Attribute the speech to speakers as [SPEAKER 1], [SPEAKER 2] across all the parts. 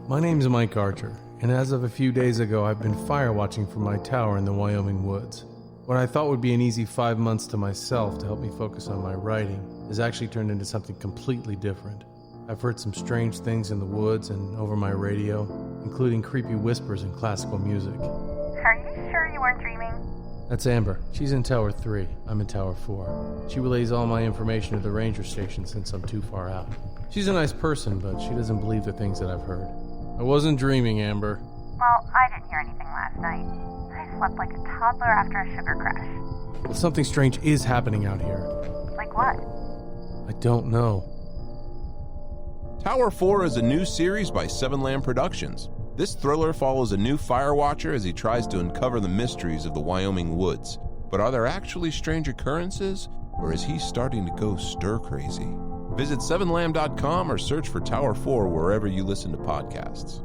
[SPEAKER 1] My name's Mike Archer, and as of a few days ago, I've been fire watching from my tower in the Wyoming woods. What I thought would be an easy 5 months to myself to help me focus on my writing has actually turned into something completely different. I've heard some strange things in the woods and over my radio, including creepy whispers and classical music.
[SPEAKER 2] Are you sure you weren't dreaming?
[SPEAKER 1] That's Amber. She's in Tower 3. I'm in Tower 4. She relays all my information to the ranger station since I'm too far out. She's a nice person, but she doesn't believe the things that I've heard. I wasn't dreaming, Amber.
[SPEAKER 2] Well, I didn't hear anything last night. I slept like a toddler after a sugar crash.
[SPEAKER 1] Well, something strange is happening out here.
[SPEAKER 2] Like what?
[SPEAKER 1] I don't know.
[SPEAKER 3] Tower 4 is a new series by Seven Lamb Productions. This thriller follows a new fire watcher as he tries to uncover the mysteries of the Wyoming woods. But are there actually strange occurrences, or is he starting to go stir-crazy? Visit 7lamb.com or search for Tower 4 wherever you listen to podcasts.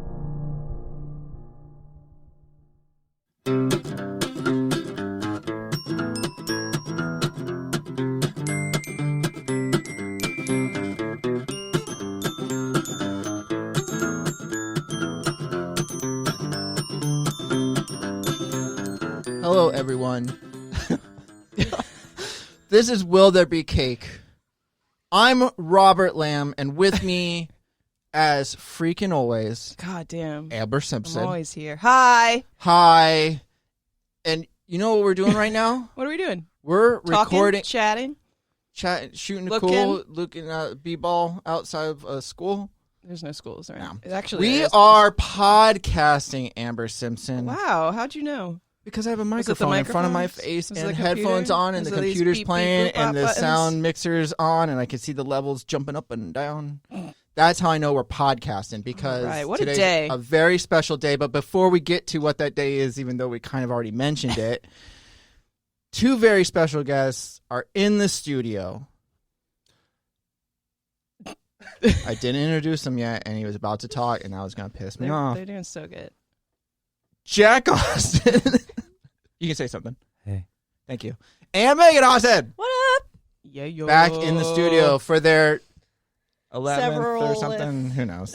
[SPEAKER 4] Hello, everyone. This is Will There Be Cake? I'm Robert Lamb, and with me, as freaking always,
[SPEAKER 5] God damn.
[SPEAKER 4] Amber Simpson.
[SPEAKER 5] I'm always here. Hi.
[SPEAKER 4] Hi. And you know what we're doing right now?
[SPEAKER 5] What are we doing?
[SPEAKER 4] We're
[SPEAKER 5] Talking,
[SPEAKER 4] recording,
[SPEAKER 5] chatting.
[SPEAKER 4] shooting the
[SPEAKER 5] Looking.
[SPEAKER 4] cool, looking at b-ball outside of school.
[SPEAKER 5] There's no schools, right?
[SPEAKER 4] No.
[SPEAKER 5] It actually
[SPEAKER 4] We
[SPEAKER 5] is.
[SPEAKER 4] are podcasting, Amber Simpson.
[SPEAKER 5] Wow, how'd you know?
[SPEAKER 4] Because I have a
[SPEAKER 5] it the
[SPEAKER 4] microphone in front of my
[SPEAKER 5] microphones?
[SPEAKER 4] face
[SPEAKER 5] Is it
[SPEAKER 4] and
[SPEAKER 5] the computer?
[SPEAKER 4] headphones on and
[SPEAKER 5] Is
[SPEAKER 4] the
[SPEAKER 5] it these
[SPEAKER 4] computer's
[SPEAKER 5] beep, beep,
[SPEAKER 4] playing
[SPEAKER 5] boop,
[SPEAKER 4] and
[SPEAKER 5] bop
[SPEAKER 4] the
[SPEAKER 5] buttons?
[SPEAKER 4] sound mixer's on and I can see the levels jumping up and down. That's how I know we're podcasting because
[SPEAKER 5] Right, what a
[SPEAKER 4] today's
[SPEAKER 5] day.
[SPEAKER 4] a very special day. But before we get to what that day is, even though we kind of already mentioned it, two very special guests are in the studio. I didn't introduce him yet, and he was about to talk, and that was going to piss me off.
[SPEAKER 5] They're doing so good.
[SPEAKER 4] Jack Austin. You can say something.
[SPEAKER 1] Hey.
[SPEAKER 4] Thank you. And Meagan Austin.
[SPEAKER 6] What up?
[SPEAKER 5] Yeah, yo.
[SPEAKER 4] Back in the studio for their 11th
[SPEAKER 6] Several
[SPEAKER 4] or something. Who knows?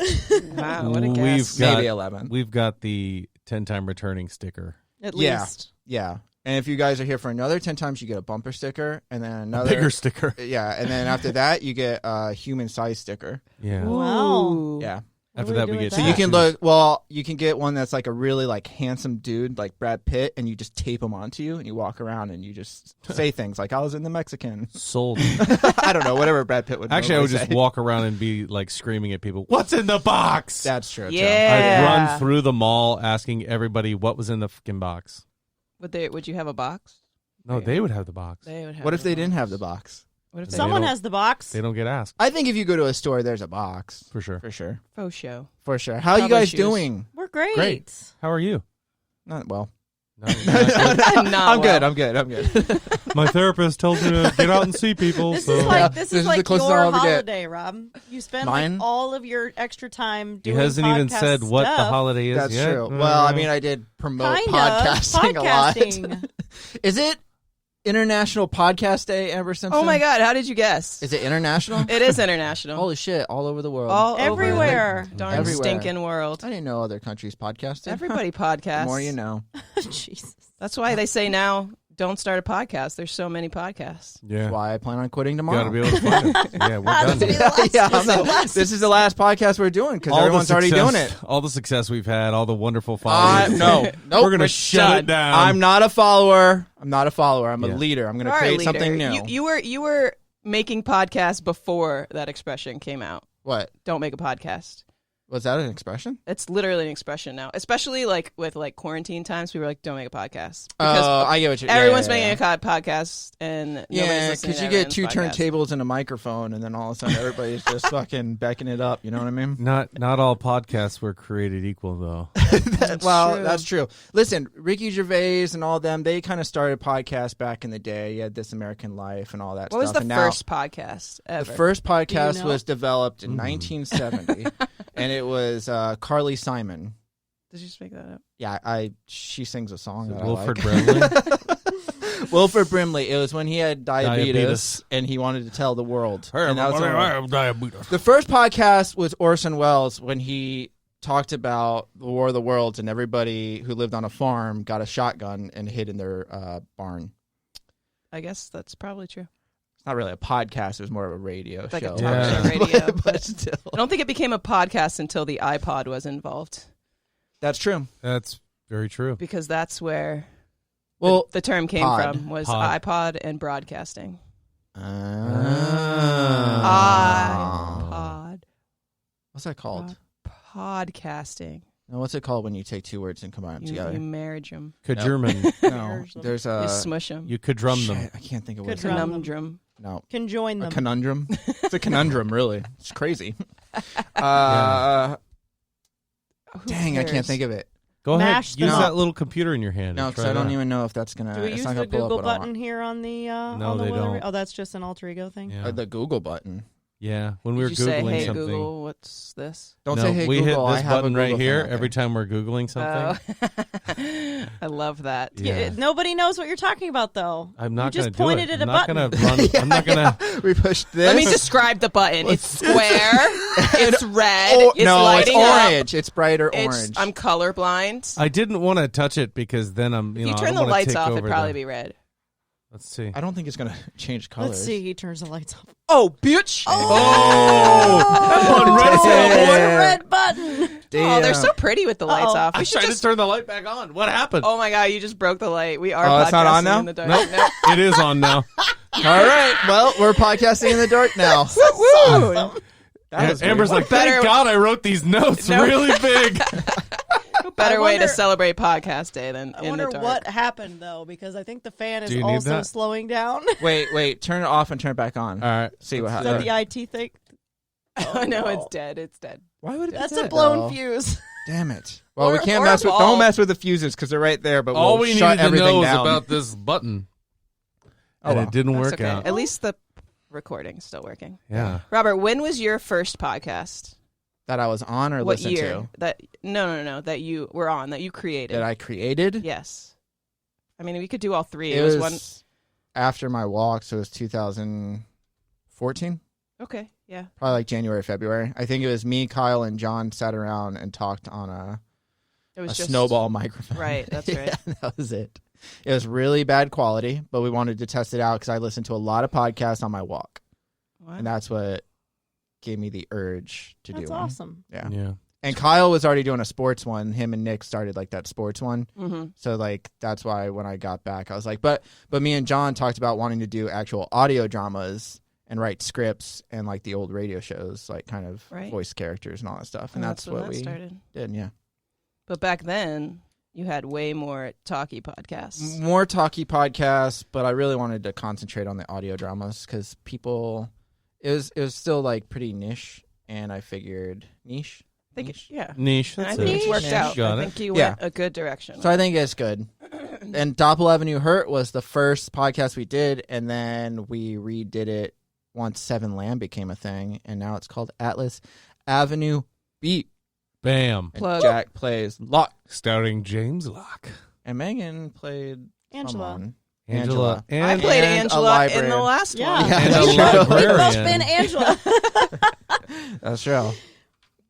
[SPEAKER 5] Wow, what a
[SPEAKER 1] We've
[SPEAKER 5] guess.
[SPEAKER 1] got-
[SPEAKER 4] Maybe 11.
[SPEAKER 1] We've got the 10-time returning sticker.
[SPEAKER 6] At
[SPEAKER 4] Yeah.
[SPEAKER 6] least.
[SPEAKER 4] Yeah. And if you guys are here for another 10 times, you get a bumper sticker, and then another
[SPEAKER 1] Bigger sticker.
[SPEAKER 4] Yeah, and then after that, you get a human size sticker.
[SPEAKER 1] Yeah.
[SPEAKER 6] Wow.
[SPEAKER 5] Ooh.
[SPEAKER 4] Yeah.
[SPEAKER 1] After
[SPEAKER 6] What
[SPEAKER 1] that,
[SPEAKER 6] do
[SPEAKER 1] we
[SPEAKER 6] we do
[SPEAKER 1] get
[SPEAKER 6] with
[SPEAKER 4] So
[SPEAKER 6] that?
[SPEAKER 4] you can look. Well, you can get one that's like a really like handsome dude, like Brad Pitt, and you just tape him onto you, and you walk around and you just say things like, "I was in the Mexican."
[SPEAKER 1] sold.
[SPEAKER 4] I don't know, whatever Brad Pitt would.
[SPEAKER 1] Actually, I would
[SPEAKER 4] normally
[SPEAKER 1] just
[SPEAKER 4] say.
[SPEAKER 1] walk around and be like screaming at people, "What's in the box?"
[SPEAKER 4] That's true.
[SPEAKER 5] Yeah.
[SPEAKER 1] I'd
[SPEAKER 5] Yeah.
[SPEAKER 1] run through the mall asking everybody what was in the fucking box.
[SPEAKER 5] Would you have a box?
[SPEAKER 1] No, they would have the box.
[SPEAKER 5] They would have
[SPEAKER 4] What if
[SPEAKER 5] the
[SPEAKER 4] they didn't
[SPEAKER 5] box.
[SPEAKER 4] have the box?
[SPEAKER 5] What if
[SPEAKER 1] They
[SPEAKER 5] they
[SPEAKER 6] Someone
[SPEAKER 1] don't-
[SPEAKER 6] has the box.
[SPEAKER 1] They don't get asked,
[SPEAKER 4] I think if you go to a store, there's a box
[SPEAKER 1] for sure.
[SPEAKER 4] for sure.
[SPEAKER 5] faux show?
[SPEAKER 4] For sure. How are you
[SPEAKER 5] Cowboy
[SPEAKER 4] guys
[SPEAKER 5] shoes.
[SPEAKER 4] doing?
[SPEAKER 6] We're great.
[SPEAKER 1] Great. How are you?
[SPEAKER 4] Not well.
[SPEAKER 1] No, not good.
[SPEAKER 5] Not well.
[SPEAKER 4] I'm good.
[SPEAKER 1] My therapist tells me to get out and see people.
[SPEAKER 6] This
[SPEAKER 1] so
[SPEAKER 6] is
[SPEAKER 4] Yeah,
[SPEAKER 6] like
[SPEAKER 4] this
[SPEAKER 6] this
[SPEAKER 4] is
[SPEAKER 6] is
[SPEAKER 4] the
[SPEAKER 6] like
[SPEAKER 4] closest
[SPEAKER 6] your
[SPEAKER 4] I'll ever get.
[SPEAKER 6] holiday, Rob. You spend
[SPEAKER 4] Mine?
[SPEAKER 6] like all of your extra time
[SPEAKER 1] he
[SPEAKER 6] doing
[SPEAKER 1] hasn't even
[SPEAKER 6] podcast
[SPEAKER 1] said what the
[SPEAKER 6] stuff.
[SPEAKER 1] holiday is
[SPEAKER 4] That's
[SPEAKER 1] yet.
[SPEAKER 4] true. Well, I mean, I did promote
[SPEAKER 6] Kind of.
[SPEAKER 4] podcasting a lot.
[SPEAKER 6] Podcasting.
[SPEAKER 4] Is it International Podcast Day, Amber Simpson?
[SPEAKER 5] Oh my God! How did you guess?
[SPEAKER 4] Is it international?
[SPEAKER 5] It is international.
[SPEAKER 4] Holy shit! All over the world.
[SPEAKER 5] All over
[SPEAKER 6] Everywhere.
[SPEAKER 5] the darn
[SPEAKER 4] Everywhere.
[SPEAKER 5] stinking world.
[SPEAKER 4] I didn't know other countries podcasted.
[SPEAKER 5] Everybody
[SPEAKER 4] The
[SPEAKER 5] podcasts.
[SPEAKER 4] more you know.
[SPEAKER 6] Jesus.
[SPEAKER 5] That's why they say now, don't start a podcast. There's so many podcasts.
[SPEAKER 1] Yeah.
[SPEAKER 4] That's why I plan on quitting
[SPEAKER 1] You
[SPEAKER 4] tomorrow.
[SPEAKER 1] gotta be able to find it. Yeah, we're done.
[SPEAKER 6] This will be the last-
[SPEAKER 4] Yeah,
[SPEAKER 6] this is the last-
[SPEAKER 4] this is the last podcast we're doing because
[SPEAKER 1] All the
[SPEAKER 4] everyone's already
[SPEAKER 1] success-
[SPEAKER 4] doing it.
[SPEAKER 1] All the success we've had, all the wonderful followers.
[SPEAKER 4] No, nope.
[SPEAKER 1] We're gonna shut
[SPEAKER 5] done.
[SPEAKER 1] it down.
[SPEAKER 4] I'm not a follower. I'm a
[SPEAKER 1] Yeah.
[SPEAKER 4] leader. I'm going
[SPEAKER 5] You
[SPEAKER 4] to
[SPEAKER 5] are a
[SPEAKER 4] create
[SPEAKER 5] leader.
[SPEAKER 4] something new.
[SPEAKER 5] You were making podcasts before that expression came out.
[SPEAKER 4] What?
[SPEAKER 5] Don't make a podcast.
[SPEAKER 4] Was that an expression?
[SPEAKER 5] It's literally an expression now, especially like with like quarantine times. We were like, don't make a podcast because
[SPEAKER 4] I get what you.
[SPEAKER 5] everyone's
[SPEAKER 4] yeah, yeah,
[SPEAKER 5] making a podcast and nobody's
[SPEAKER 4] Yeah,
[SPEAKER 5] listening
[SPEAKER 4] because
[SPEAKER 5] to
[SPEAKER 4] you get
[SPEAKER 5] everyone's
[SPEAKER 4] two
[SPEAKER 5] podcast.
[SPEAKER 4] turntables and a microphone, and then all of a sudden everybody's just fucking backing it up. You know what I mean?
[SPEAKER 1] Not all podcasts were created equal, though.
[SPEAKER 4] Well,
[SPEAKER 5] true.
[SPEAKER 4] that's true. Listen, Ricky Gervais and all them, they kind of started podcasts back in the day. You had This American Life and all that
[SPEAKER 5] What was
[SPEAKER 4] stuff.
[SPEAKER 5] the
[SPEAKER 4] and now,
[SPEAKER 5] first podcast ever?
[SPEAKER 4] The first podcast
[SPEAKER 6] know?
[SPEAKER 4] was developed in 1970, and it was Carly Simon.
[SPEAKER 5] Did you just make that up?
[SPEAKER 4] Yeah, she sings a song that
[SPEAKER 1] Wilford
[SPEAKER 4] I like.
[SPEAKER 1] Brimley.
[SPEAKER 4] Wilford Brimley. It was when he had diabetes,
[SPEAKER 1] Diabetes.
[SPEAKER 4] and he wanted to tell the world.
[SPEAKER 1] Hey,
[SPEAKER 4] And that was
[SPEAKER 1] everybody,
[SPEAKER 4] the one.
[SPEAKER 1] I have diabetes.
[SPEAKER 4] The first podcast was Orson Welles when he talked about the War of the Worlds, and everybody who lived on a farm got a shotgun and hid in their barn.
[SPEAKER 5] I guess that's probably true.
[SPEAKER 4] It's not really a podcast. It was more of a radio
[SPEAKER 5] Like
[SPEAKER 4] show.
[SPEAKER 5] a talk show radio.
[SPEAKER 4] but still.
[SPEAKER 5] I don't think it became a podcast until the iPod was involved.
[SPEAKER 4] That's true.
[SPEAKER 1] That's very true.
[SPEAKER 5] Because that's where
[SPEAKER 4] Well,
[SPEAKER 5] the term came
[SPEAKER 4] pod.
[SPEAKER 5] from, was
[SPEAKER 1] Pod.
[SPEAKER 5] iPod and broadcasting. iPod.
[SPEAKER 4] What's that called?
[SPEAKER 5] Podcasting.
[SPEAKER 4] No, what's it called when you take two words and combine them
[SPEAKER 5] You
[SPEAKER 4] together?
[SPEAKER 5] marriage them.
[SPEAKER 1] Kajurman.
[SPEAKER 4] No, there's
[SPEAKER 5] You
[SPEAKER 4] a.
[SPEAKER 5] smush them.
[SPEAKER 1] You could drum them.
[SPEAKER 4] Shit, I can't think of what it's
[SPEAKER 6] Drum
[SPEAKER 4] called.
[SPEAKER 6] them.
[SPEAKER 5] Conundrum.
[SPEAKER 4] No,
[SPEAKER 6] Can join
[SPEAKER 4] a
[SPEAKER 6] them.
[SPEAKER 4] conundrum. It's a conundrum, really. It's crazy.
[SPEAKER 5] Who
[SPEAKER 4] Dang, I can't
[SPEAKER 5] cares?
[SPEAKER 4] think of it.
[SPEAKER 1] Go
[SPEAKER 6] Mash
[SPEAKER 1] ahead. Use
[SPEAKER 4] them
[SPEAKER 1] that
[SPEAKER 4] up.
[SPEAKER 1] little computer in your hand.
[SPEAKER 4] No,
[SPEAKER 1] and
[SPEAKER 4] because
[SPEAKER 1] try
[SPEAKER 4] I don't
[SPEAKER 1] that.
[SPEAKER 4] even know if that's gonna.
[SPEAKER 6] Do we
[SPEAKER 4] it's
[SPEAKER 6] use
[SPEAKER 4] not
[SPEAKER 6] the
[SPEAKER 4] gonna pull up
[SPEAKER 6] Google
[SPEAKER 4] what I
[SPEAKER 6] button
[SPEAKER 4] want.
[SPEAKER 6] here on the
[SPEAKER 1] No,
[SPEAKER 6] on the
[SPEAKER 1] they
[SPEAKER 6] Will
[SPEAKER 1] don't.
[SPEAKER 6] Oh, that's just an alter ego thing.
[SPEAKER 1] Yeah.
[SPEAKER 4] The Google button.
[SPEAKER 1] Yeah. When we were
[SPEAKER 5] Did you say,
[SPEAKER 1] Googling
[SPEAKER 5] hey,
[SPEAKER 1] something.
[SPEAKER 5] Google, what's this?
[SPEAKER 4] Don't
[SPEAKER 1] no,
[SPEAKER 4] say hey
[SPEAKER 1] we
[SPEAKER 4] Google.
[SPEAKER 1] hit
[SPEAKER 4] I
[SPEAKER 1] this
[SPEAKER 4] have
[SPEAKER 1] button
[SPEAKER 4] a
[SPEAKER 1] right
[SPEAKER 4] Google
[SPEAKER 1] here
[SPEAKER 4] thing.
[SPEAKER 1] every time we're Googling something.
[SPEAKER 5] Oh. I love that.
[SPEAKER 1] Yeah.
[SPEAKER 6] Nobody knows what you're talking about, though.
[SPEAKER 1] I'm not
[SPEAKER 6] You
[SPEAKER 1] going
[SPEAKER 6] just
[SPEAKER 1] to do
[SPEAKER 6] pointed
[SPEAKER 1] it.
[SPEAKER 6] at a
[SPEAKER 1] I'm not
[SPEAKER 6] button.
[SPEAKER 1] going to run. I'm not going to.
[SPEAKER 4] We pushed this.
[SPEAKER 5] Let me describe the button. It's square. It's red.
[SPEAKER 4] Oh,
[SPEAKER 5] it's
[SPEAKER 4] no, it's
[SPEAKER 5] lighting up.
[SPEAKER 4] orange. It's brighter
[SPEAKER 5] It's,
[SPEAKER 4] orange.
[SPEAKER 5] I'm colorblind.
[SPEAKER 1] I didn't want to touch it because then I'm.
[SPEAKER 5] If
[SPEAKER 1] know,
[SPEAKER 5] you
[SPEAKER 1] I
[SPEAKER 5] turn
[SPEAKER 1] don't
[SPEAKER 5] the
[SPEAKER 1] wanna
[SPEAKER 5] lights
[SPEAKER 1] take
[SPEAKER 5] off, it'd
[SPEAKER 1] over
[SPEAKER 5] probably
[SPEAKER 1] the-
[SPEAKER 5] be red.
[SPEAKER 1] Let's see.
[SPEAKER 4] I don't think it's gonna change colors.
[SPEAKER 6] Let's see. He turns the lights off.
[SPEAKER 5] Oh, bitch.
[SPEAKER 1] Oh, that one red as hell,
[SPEAKER 4] Yeah.
[SPEAKER 1] boy.
[SPEAKER 6] What a red button.
[SPEAKER 5] Oh, they're so pretty with the lights
[SPEAKER 6] Uh-oh.
[SPEAKER 5] off.
[SPEAKER 1] I
[SPEAKER 5] We should
[SPEAKER 1] tried
[SPEAKER 5] just.
[SPEAKER 1] to turn the light back on. What happened?
[SPEAKER 5] Oh my god, you just broke the light. We are
[SPEAKER 4] Oh,
[SPEAKER 5] podcasting
[SPEAKER 4] it's not on now?
[SPEAKER 5] in the dark.
[SPEAKER 1] Nope.
[SPEAKER 5] No.
[SPEAKER 1] It is on now.
[SPEAKER 4] All right. Well, we're podcasting in the dark now.
[SPEAKER 5] Woo!
[SPEAKER 4] That was
[SPEAKER 1] Amber's
[SPEAKER 4] weird.
[SPEAKER 1] like, thank
[SPEAKER 5] Better-
[SPEAKER 1] God I wrote these notes
[SPEAKER 5] No.
[SPEAKER 1] really big.
[SPEAKER 5] Better way to
[SPEAKER 6] wonder-
[SPEAKER 5] celebrate podcast day than
[SPEAKER 6] I
[SPEAKER 5] in
[SPEAKER 6] wonder
[SPEAKER 5] the dark.
[SPEAKER 6] what happened, though, because I think the fan is
[SPEAKER 1] Do you need
[SPEAKER 6] also
[SPEAKER 1] that?
[SPEAKER 6] slowing down.
[SPEAKER 4] Wait. Turn it off and turn it back on.
[SPEAKER 1] All right.
[SPEAKER 4] See what
[SPEAKER 6] Is that
[SPEAKER 4] happens.
[SPEAKER 6] the IT thing?
[SPEAKER 5] Oh, no,
[SPEAKER 6] no.
[SPEAKER 5] it's dead. It's dead.
[SPEAKER 4] Why would it be
[SPEAKER 6] That's
[SPEAKER 4] dead,
[SPEAKER 6] a blown
[SPEAKER 4] though?
[SPEAKER 6] fuse.
[SPEAKER 4] Damn it. Well, we
[SPEAKER 5] Or-
[SPEAKER 4] can't
[SPEAKER 5] or
[SPEAKER 4] mess
[SPEAKER 5] a
[SPEAKER 4] with.
[SPEAKER 5] ball.
[SPEAKER 4] Don't mess with the fuses because they're right there. But
[SPEAKER 1] All
[SPEAKER 4] we'll
[SPEAKER 1] we
[SPEAKER 4] shut
[SPEAKER 1] needed to
[SPEAKER 4] everything
[SPEAKER 1] know is
[SPEAKER 4] down.
[SPEAKER 1] about this button.
[SPEAKER 4] Oh,
[SPEAKER 1] And
[SPEAKER 4] well.
[SPEAKER 1] it didn't
[SPEAKER 5] That's
[SPEAKER 1] work
[SPEAKER 5] okay.
[SPEAKER 1] out.
[SPEAKER 5] At least the recording's still working.
[SPEAKER 1] Yeah.
[SPEAKER 5] Robert, when was your first podcast?
[SPEAKER 4] That I was on or
[SPEAKER 5] What
[SPEAKER 4] listened
[SPEAKER 5] year?
[SPEAKER 4] to.
[SPEAKER 5] That no, that you were on, that you created.
[SPEAKER 4] That I created.
[SPEAKER 5] Yes. I mean, we could do all three.
[SPEAKER 4] It
[SPEAKER 5] was
[SPEAKER 4] was
[SPEAKER 5] one.
[SPEAKER 4] after my walk, so it was 2014.
[SPEAKER 5] Okay, yeah.
[SPEAKER 4] Probably like January, February. I think it was me, Kyle, and John sat around and talked on a
[SPEAKER 5] It was just
[SPEAKER 4] snowball microphone.
[SPEAKER 5] Right, that's right.
[SPEAKER 4] Yeah, that was it. It was really bad quality, but we wanted to test it out because I listened to a lot of podcasts on my walk,
[SPEAKER 5] What?
[SPEAKER 4] and that's what gave me the urge to do
[SPEAKER 6] That's
[SPEAKER 4] one.
[SPEAKER 6] awesome.
[SPEAKER 4] Yeah.
[SPEAKER 1] Yeah.
[SPEAKER 4] And Kyle was already doing a sports one. Him and Nick started like that sports one.
[SPEAKER 5] Mm-hmm.
[SPEAKER 4] So like that's why when I got back, I was like, but me and John talked about wanting to do actual audio dramas and write scripts and like the old radio shows, like kind of
[SPEAKER 5] Right.
[SPEAKER 4] voice characters and all that stuff. And
[SPEAKER 5] And
[SPEAKER 4] that's
[SPEAKER 5] when
[SPEAKER 4] what
[SPEAKER 5] that
[SPEAKER 4] we
[SPEAKER 5] started.
[SPEAKER 4] did. Yeah.
[SPEAKER 5] But back then, you had way more talky podcasts.
[SPEAKER 4] More talky podcasts, but I really wanted to concentrate on the audio dramas because people, it was still like pretty niche, and I figured niche.
[SPEAKER 5] I think
[SPEAKER 4] Niche?
[SPEAKER 5] yeah.
[SPEAKER 1] Niche.
[SPEAKER 5] And I
[SPEAKER 1] That's
[SPEAKER 5] think
[SPEAKER 1] it.
[SPEAKER 5] it's worked
[SPEAKER 4] Niche.
[SPEAKER 5] out.
[SPEAKER 1] Got
[SPEAKER 5] I
[SPEAKER 1] it.
[SPEAKER 5] think you
[SPEAKER 4] Yeah.
[SPEAKER 5] went a good direction.
[SPEAKER 4] So I think it's good. And Doppel Avenue Hurt was the first podcast we did, and then we redid it once Seven Lamb became a thing, and now it's called Atlas Avenue Beat.
[SPEAKER 1] Bam.
[SPEAKER 4] And
[SPEAKER 5] Plug.
[SPEAKER 4] Jack plays Locke,
[SPEAKER 1] Starring James Locke.
[SPEAKER 4] and Megan played
[SPEAKER 6] Angela.
[SPEAKER 4] someone.
[SPEAKER 1] Angela.
[SPEAKER 5] I
[SPEAKER 1] And
[SPEAKER 5] played
[SPEAKER 4] and a
[SPEAKER 5] Angela in the
[SPEAKER 4] librarian.
[SPEAKER 5] last
[SPEAKER 6] Yeah.
[SPEAKER 5] one.
[SPEAKER 4] Yeah,
[SPEAKER 1] And
[SPEAKER 4] that's
[SPEAKER 1] a
[SPEAKER 4] true.
[SPEAKER 1] librarian.
[SPEAKER 6] We've both been Angela.
[SPEAKER 4] That's true.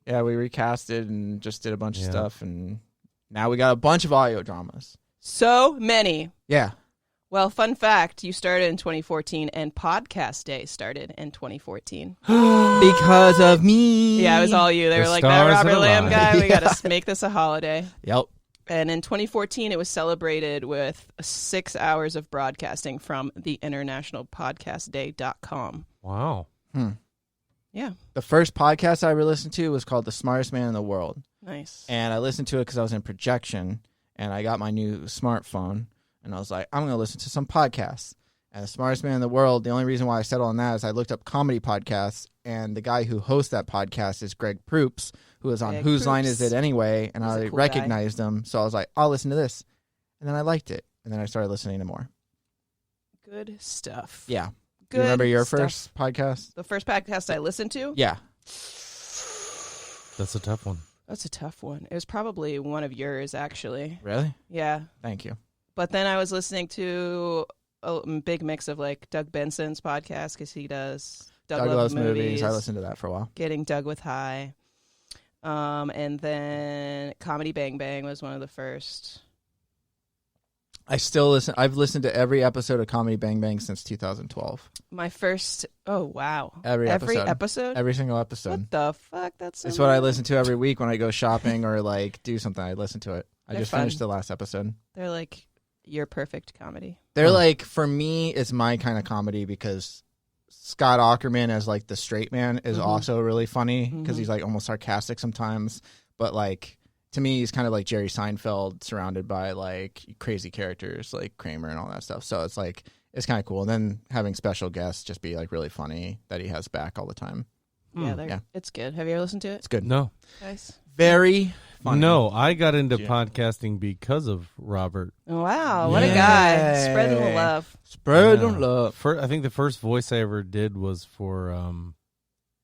[SPEAKER 4] Yeah, we recasted and just did a bunch of
[SPEAKER 1] Yeah.
[SPEAKER 4] stuff, and now we got a bunch of audio dramas.
[SPEAKER 5] So many.
[SPEAKER 4] Yeah.
[SPEAKER 5] Well, fun fact, you started in 2014 and Podcast Day started in 2014.
[SPEAKER 4] Because of me.
[SPEAKER 5] Yeah, it was all you. They
[SPEAKER 1] The
[SPEAKER 5] were like, that
[SPEAKER 1] stars
[SPEAKER 5] Robert
[SPEAKER 1] have
[SPEAKER 5] Lamb
[SPEAKER 1] aligned."
[SPEAKER 5] guy, we got
[SPEAKER 4] Yeah.
[SPEAKER 5] to make this a holiday.
[SPEAKER 4] Yep.
[SPEAKER 5] And in 2014, it was celebrated with 6 hours of broadcasting from the internationalpodcastday.com.
[SPEAKER 1] Wow.
[SPEAKER 5] Yeah,
[SPEAKER 4] The first podcast I ever listened to was called The Smartest Man in the World.
[SPEAKER 5] nice.
[SPEAKER 4] And I listened to it because I was in projection, and I got my new smartphone, and I was like, I'm going to listen to some podcasts. And The Smartest Man in the World, the only reason why I settled on that is I looked up comedy podcasts, and the guy who hosts that podcast is Greg Proops, who is on
[SPEAKER 5] Greg
[SPEAKER 4] Whose Line Is
[SPEAKER 5] Proops.
[SPEAKER 4] It Anyway? And
[SPEAKER 5] He's a
[SPEAKER 4] I
[SPEAKER 5] cool
[SPEAKER 4] recognized him, so I was like, I'll listen to this. And then I liked it, and then I started listening to more.
[SPEAKER 5] Good stuff.
[SPEAKER 4] Yeah.
[SPEAKER 5] Good
[SPEAKER 4] You remember your
[SPEAKER 5] stuff.
[SPEAKER 4] first podcast?
[SPEAKER 5] The first podcast I listened to?
[SPEAKER 4] Yeah.
[SPEAKER 1] That's a tough one.
[SPEAKER 5] That's a tough one. It was probably one of yours, actually.
[SPEAKER 4] Really?
[SPEAKER 5] Yeah.
[SPEAKER 4] Thank you.
[SPEAKER 5] But then I was listening to a big mix of like Doug Benson's podcast because he does
[SPEAKER 4] Doug
[SPEAKER 5] Love
[SPEAKER 4] Loves
[SPEAKER 5] Movies.
[SPEAKER 4] Movies. I listened to that for a while.
[SPEAKER 5] Getting Doug with High. And then Comedy Bang Bang was one of the first.
[SPEAKER 4] I still listen. I've listened to every episode of Comedy Bang Bang since 2012.
[SPEAKER 5] My first. Oh wow!
[SPEAKER 4] Every episode.
[SPEAKER 5] Every
[SPEAKER 4] single episode.
[SPEAKER 5] What the fuck? That's so
[SPEAKER 4] It's what I
[SPEAKER 5] weird.
[SPEAKER 4] listen to every week when I go shopping or like do something. I listen to it. I
[SPEAKER 5] They're
[SPEAKER 4] just
[SPEAKER 5] fun.
[SPEAKER 4] finished the last episode.
[SPEAKER 5] They're like your perfect comedy.
[SPEAKER 4] They're like, for me, it's my kind of comedy because Scott Aukerman as like the straight man is also really funny because he's like almost sarcastic sometimes. But like, to me, he's kind of like Jerry Seinfeld surrounded by like crazy characters like Kramer and all that stuff. So it's like, it's kind of cool. And then having special guests just be like really funny that he has back all the time.
[SPEAKER 5] Yeah, it's good. Have you ever listened to it,
[SPEAKER 4] It's good.
[SPEAKER 1] No.
[SPEAKER 5] guys?
[SPEAKER 4] Very funny.
[SPEAKER 1] No, I got into podcasting because of Robert.
[SPEAKER 5] Wow, what a guy!
[SPEAKER 4] Yay.
[SPEAKER 5] Spreading the love.
[SPEAKER 4] Spread
[SPEAKER 1] Yeah.
[SPEAKER 4] them love.
[SPEAKER 1] I think the first voice I ever did was for